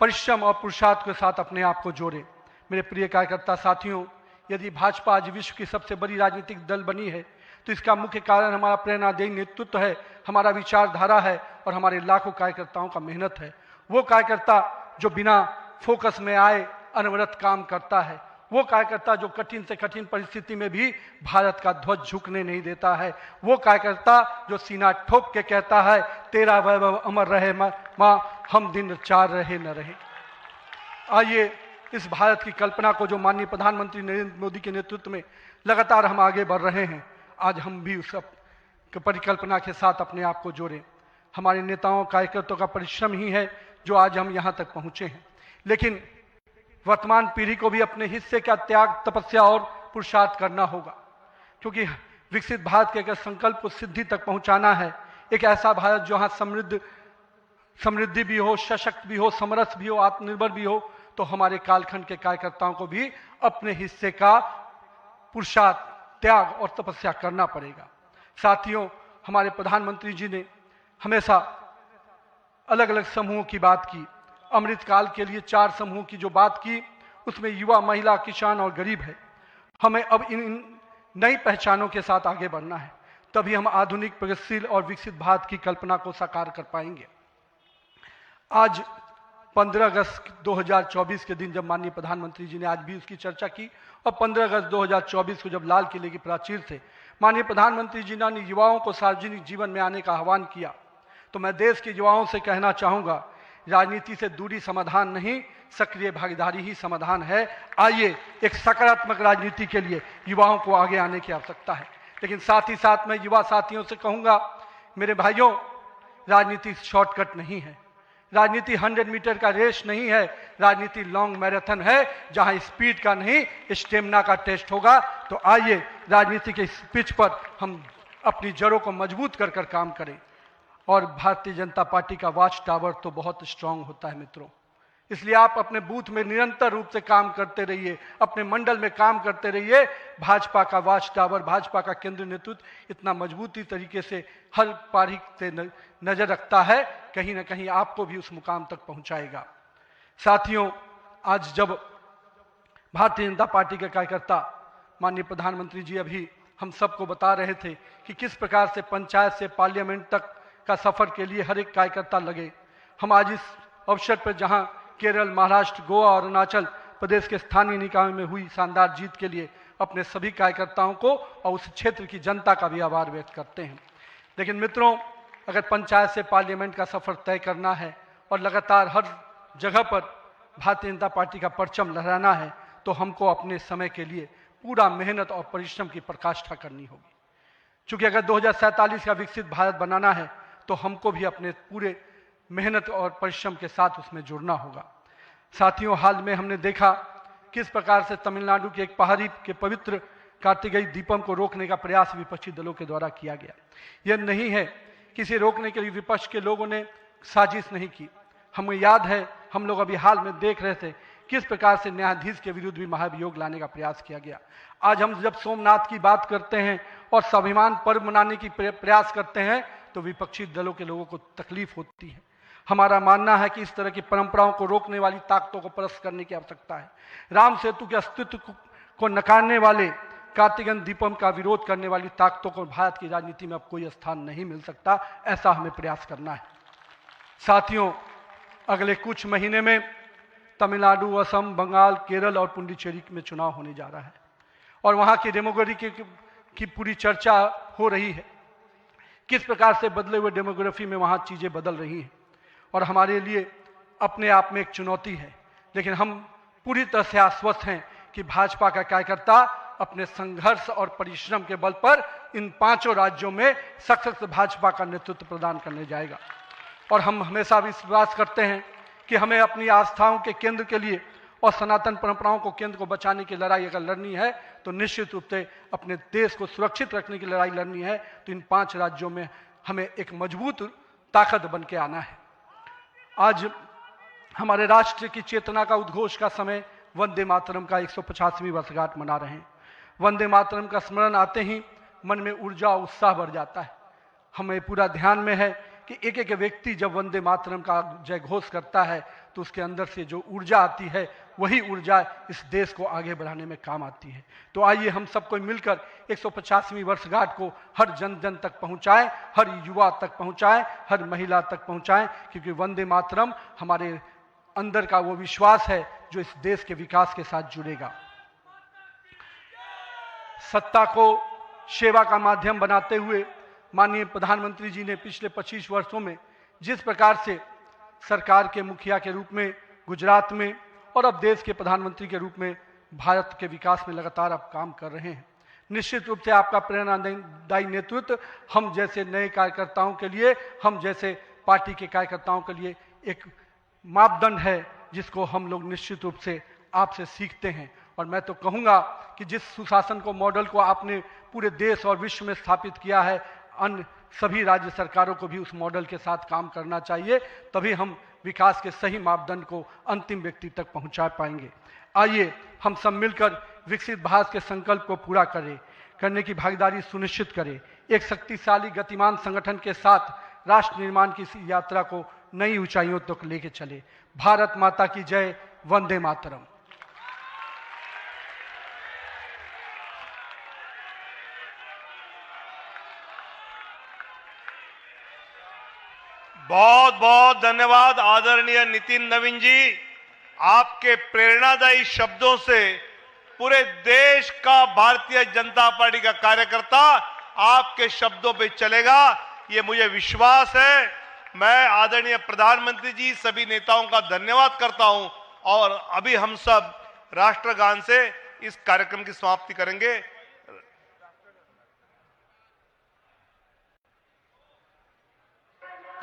परिश्रम और पुरुषार्थ के साथ अपने आप को जोड़ें। मेरे प्रिय कार्यकर्ता साथियों, यदि भाजपा आज विश्व की सबसे बड़ी राजनीतिक दल बनी है तो इसका मुख्य कारण हमारा प्रेरणादायी नेतृत्व है, हमारा विचारधारा है और हमारे लाखों कार्यकर्ताओं का मेहनत है। वो कार्यकर्ता जो बिना फोकस में आए अनवरत काम करता है, वो कार्यकर्ता जो कठिन से कठिन परिस्थिति में भी भारत का ध्वज झुकने नहीं देता है, वो कार्यकर्ता जो सीना ठोक के कहता है तेरा वैभव अमर रहे माँ, हम दिन 4 रहे न रहे। आइए इस भारत की कल्पना को जो माननीय प्रधानमंत्री नरेंद्र मोदी के नेतृत्व में लगातार हम आगे बढ़ रहे हैं, आज हम भी उस परिकल्पना के साथ अपने आप को जोड़ें। हमारे नेताओं कार्यकर्ताओं का परिश्रम ही है जो आज हम यहाँ तक पहुँचे हैं, लेकिन वर्तमान पीढ़ी को भी अपने हिस्से का त्याग, तपस्या और पुरुषार्थ करना होगा, क्योंकि विकसित भारत के अगर संकल्प को सिद्धि तक पहुंचाना है, एक ऐसा भारत जहां समृद्धि भी हो, सशक्त भी हो, समरस भी हो, आत्मनिर्भर भी हो, तो हमारे कालखंड के कार्यकर्ताओं को भी अपने हिस्से का पुरुषार्थ, त्याग और तपस्या करना पड़ेगा। साथियों, हमारे प्रधानमंत्री जी ने हमेशा अलग अलग समूहों की बात की। अमृतकाल के लिए 4 समूह की जो बात की उसमें युवा, महिला, किसान और गरीब है। हमें अब इन नई पहचानों के साथ आगे बढ़ना है, तभी हम आधुनिक, प्रगतिशील और विकसित भारत की कल्पना को साकार कर पाएंगे। आज 15 अगस्त 2024 के दिन जब माननीय प्रधानमंत्री जी ने आज भी उसकी चर्चा की और 15 अगस्त 2024 को जब लाल किले की प्राचीर से माननीय प्रधानमंत्री जी ने युवाओं को सार्वजनिक जीवन में आने का आह्वान किया, तो मैं देश के युवाओं से कहना चाहूँगा राजनीति से दूरी समाधान नहीं, सक्रिय भागीदारी ही समाधान है। आइए एक सकारात्मक राजनीति के लिए युवाओं को आगे आने की आवश्यकता है। लेकिन साथ ही साथ मैं युवा साथियों से कहूंगा, मेरे भाइयों, राजनीति शॉर्टकट नहीं है, राजनीति 100 मीटर का रेस नहीं है, राजनीति लॉन्ग मैराथन है जहां स्पीड का नहीं स्टेमिना का टेस्ट होगा। तो आइए राजनीति के इस पिच पर हम अपनी जड़ों को मजबूत कर कर काम करें। और भारतीय जनता पार्टी का वॉच टावर तो बहुत स्ट्रांग होता है मित्रों, इसलिए आप अपने बूथ में निरंतर रूप से काम करते रहिए, अपने मंडल में काम करते रहिए। भाजपा का वॉच टावर, भाजपा का केंद्रीय नेतृत्व इतना मजबूती तरीके से हर पारी से नजर रखता है, कहीं ना कहीं आपको भी उस मुकाम तक पहुंचाएगा। साथियों, आज जब भारतीय जनता पार्टी के कार्यकर्ता, माननीय प्रधानमंत्री जी अभी हम सबको बता रहे थे कि किस प्रकार से पंचायत से पार्लियामेंट तक का सफर के लिए हर एक कार्यकर्ता लगे, हम आज इस अवसर पर जहां केरल, महाराष्ट्र, गोवा और अरुणाचल प्रदेश के स्थानीय निकायों में हुई शानदार जीत के लिए अपने सभी कार्यकर्ताओं को और उस क्षेत्र की जनता का भी आभार व्यक्त करते हैं। लेकिन मित्रों, अगर पंचायत से पार्लियामेंट का सफर तय करना है और लगातार हर जगह पर भारतीय जनता पार्टी का परचम लहराना है, तो हमको अपने समय के लिए पूरा मेहनत और परिश्रम की पराकाष्ठा करनी होगी। चूंकि अगर 2047 का विकसित भारत बनाना है तो हमको भी अपने पूरे मेहनत और परिश्रम के साथ उसमें जुड़ना होगा। साथियों, हाल में हमने देखा किस प्रकार से तमिलनाडु के एक पहाड़ी के पवित्र कार्तिकेय दीपम को रोकने का प्रयास विपक्षी दलों के द्वारा किया गया। यह नहीं है कि इसे रोकने के लिए विपक्ष के लोगों ने साजिश नहीं की। हमें याद है, हम लोग अभी हाल में देख रहे थे किस प्रकार से न्यायाधीश के विरुद्ध भी महाभियोग लाने का प्रयास किया गया। आज हम जब सोमनाथ की बात करते हैं और स्वाभिमान पर्व मनाने की प्रयास करते हैं तो विपक्षी दलों के लोगों को तकलीफ होती है। हमारा मानना है कि इस तरह की परंपराओं को रोकने वाली ताकतों को परास्त करने की आवश्यकता है। राम सेतु के अस्तित्व को नकारने वाले, कार्तिकेय दीपम का विरोध करने वाली ताकतों को भारत की राजनीति में अब कोई स्थान नहीं मिल सकता, ऐसा हमें प्रयास करना है। साथियों, अगले कुछ महीने में तमिलनाडु, असम, बंगाल, केरल और पुडुचेरी में चुनाव होने जा रहा है और वहां की डेमोग्राफी की पूरी चर्चा हो रही है। किस प्रकार से बदले हुए डेमोग्राफी में वहां चीजें बदल रही हैं और हमारे लिए अपने आप में एक चुनौती है। लेकिन हम पूरी तरह से आश्वस्त हैं कि भाजपा का कार्यकर्ता अपने संघर्ष और परिश्रम के बल पर इन 5 राज्यों में सशक्त भाजपा का नेतृत्व प्रदान करने जाएगा। और हम हमेशा विश्वास करते हैं कि हमें अपनी आस्थाओं के केंद्र के लिए और सनातन परंपराओं को केंद्र को बचाने की लड़ाई अगर लड़नी है तो निश्चित रूप से अपने देश को सुरक्षित रखने की लड़ाई लड़नी है तो इन 5 राज्यों में हमें एक मजबूत ताकत बन के आना है। आज हमारे राष्ट्र की चेतना का उद्घोष का समय वंदे मातरम का 150वीं वर्षगांठ मना रहे हैं। वंदे मातरम का स्मरण आते ही मन में ऊर्जा और उत्साह बढ़ जाता है। हमें पूरा ध्यान में है कि एक एक व्यक्ति जब वंदे मातरम का जय घोष करता है तो उसके अंदर से जो ऊर्जा आती है वही ऊर्जा इस देश को आगे बढ़ाने में काम आती है। तो आइए हम सबको मिलकर 150वीं वर्षगांठ को हर जन जन तक पहुंचाएं, हर युवा तक पहुंचाएं, हर महिला तक पहुंचाएं, क्योंकि वंदे मातरम हमारे अंदर का वो विश्वास है जो इस देश के विकास के साथ जुड़ेगा। सत्ता को सेवा का माध्यम बनाते हुए माननीय प्रधानमंत्री जी ने पिछले 25 वर्षों में जिस प्रकार से सरकार के मुखिया के रूप में गुजरात में और अब देश के प्रधानमंत्री के रूप में भारत के विकास में लगातार आप काम कर रहे हैं, निश्चित रूप से आपका प्रेरणादायी नेतृत्व हम जैसे नए कार्यकर्ताओं के लिए, हम जैसे पार्टी के कार्यकर्ताओं के लिए एक मापदंड है जिसको हम लोग निश्चित रूप से आपसे सीखते हैं। और मैं तो कहूँगा कि जिस सुशासन को मॉडल को आपने पूरे देश और विश्व में स्थापित किया है, अन्य सभी राज्य सरकारों को भी उस मॉडल के साथ काम करना चाहिए, तभी हम विकास के सही मापदंड को अंतिम व्यक्ति तक पहुंचा पाएंगे। आइए हम सब मिलकर विकसित भारत के संकल्प को पूरा करने की भागीदारी सुनिश्चित करें। एक शक्तिशाली गतिमान संगठन के साथ राष्ट्र निर्माण की इस यात्रा को नई ऊंचाइयों तक लेके चले। भारत माता की जय। वंदे मातरम। बहुत बहुत धन्यवाद आदरणीय नितिन नवीन जी। आपके प्रेरणादायी शब्दों से पूरे देश का भारतीय जनता पार्टी का कार्यकर्ता आपके शब्दों पे चलेगा, ये मुझे विश्वास है। मैं आदरणीय प्रधानमंत्री जी सभी नेताओं का धन्यवाद करता हूं और अभी हम सब राष्ट्रगान से इस कार्यक्रम की समाप्ति करेंगे।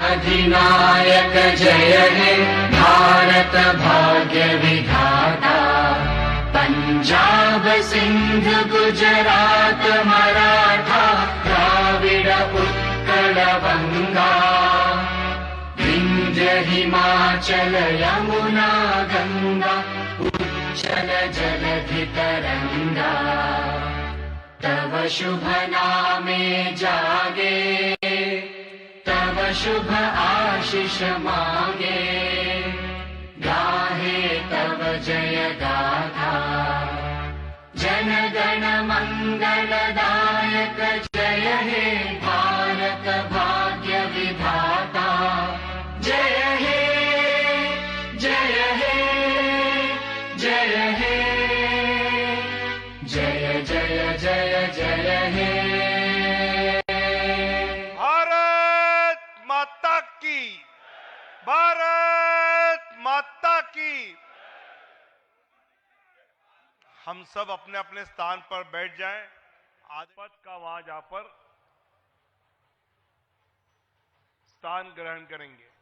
अधिनायक जय हे भारत भाग्य विधाता, पंजाब सिंध गुजरात मराठा द्राविड उत्कल बंगा, विंध्य हिमाचल यमुना गंगा उच्चल जलधि तरंगा, तव शुभ नामे जागे तव शुभ आशीष मांगे, गाहे तव जय गाथा, जन गण मंगलदायक जय हे भारत भाग्य विधाता, जय हे जय हे जय हे जय जय जय जय हे। भारत माता की। हम सब अपने अपने स्थान पर बैठ जाएं। आज पद का वहां जहां पर स्थान ग्रहण करेंगे।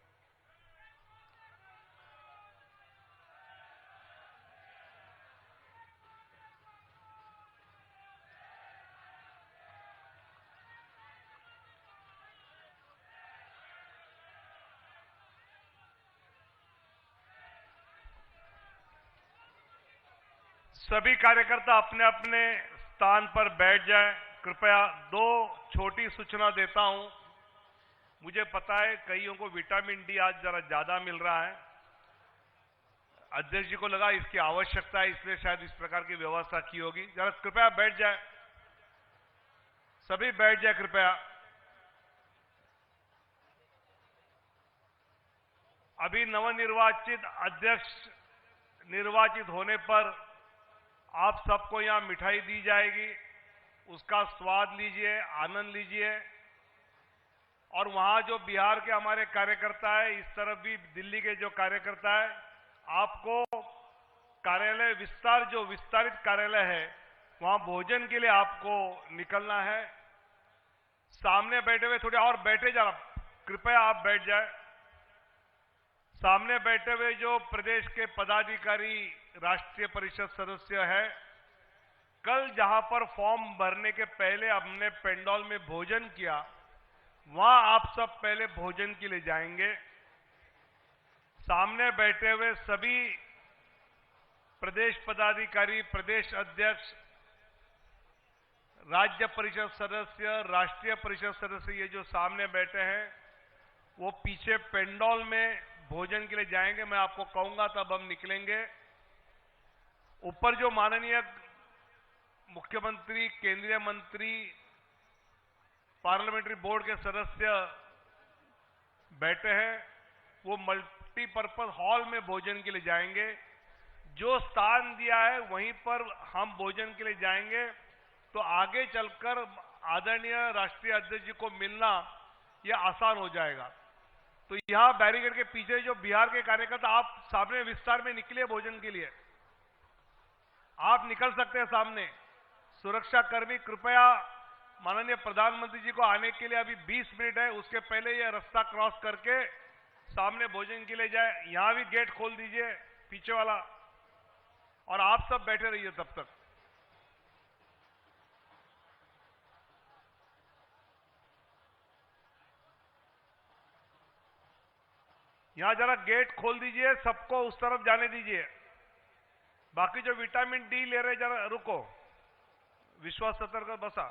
सभी कार्यकर्ता अपने अपने स्थान पर बैठ जाएं। कृपया दो छोटी सूचना देता हूं। मुझे पता है कईयों को विटामिन डी आज जरा ज्यादा मिल रहा है। अध्यक्ष जी को लगा इसकी आवश्यकता है, इसलिए शायद इस प्रकार की व्यवस्था की होगी। जरा कृपया बैठ जाए, सभी बैठ जाए कृपया। अभी नवनिर्वाचित अध्यक्ष निर्वाचित होने पर आप सबको यहां मिठाई दी जाएगी, उसका स्वाद लीजिए, आनंद लीजिए। और वहां जो बिहार के हमारे कार्यकर्ता है, इस तरफ भी दिल्ली के जो कार्यकर्ता है, आपको कार्यालय विस्तार जो विस्तारित कार्यालय है वहां भोजन के लिए आपको निकलना है। सामने बैठे हुए थोड़े और बैठे जरा, कृपया आप बैठ जाए। सामने बैठे हुए जो प्रदेश के पदाधिकारी राष्ट्रीय परिषद सदस्य है, कल जहां पर फॉर्म भरने के पहले हमने पेंडॉल में भोजन किया, वहां आप सब पहले भोजन के लिए जाएंगे। सामने बैठे हुए सभी प्रदेश पदाधिकारी, प्रदेश अध्यक्ष, राज्य परिषद सदस्य, राष्ट्रीय परिषद सदस्य, ये जो सामने बैठे हैं वो पीछे पेंडॉल में भोजन के लिए जाएंगे। मैं आपको कहूंगा तब हम निकलेंगे। ऊपर जो माननीय मुख्यमंत्री, केंद्रीय मंत्री, पार्लियामेंट्री बोर्ड के सदस्य बैठे हैं, वो मल्टीपर्पज हॉल में भोजन के लिए जाएंगे। जो स्थान दिया है वहीं पर हम भोजन के लिए जाएंगे। तो आगे चलकर आदरणीय राष्ट्रीय अध्यक्ष जी को मिलना यह आसान हो जाएगा। तो यहां बैरिकेड के पीछे जो बिहार के कार्यकर्ता, आप सामने विस्तार में निकले भोजन के लिए, आप निकल सकते हैं सामने। सुरक्षा कर्मी कृपया माननीय प्रधानमंत्री जी को आने के लिए अभी 20 मिनट है, उसके पहले यह रास्ता क्रॉस करके सामने भोजन के लिए जाए। यहां भी गेट खोल दीजिए पीछे वाला, और आप सब बैठे रहिए तब तक। यहां जरा गेट खोल दीजिए, सबको उस तरफ जाने दीजिए। बाकी जो विटामिन डी ले रहे जरा रुको, विश्वास सतर्क बसा।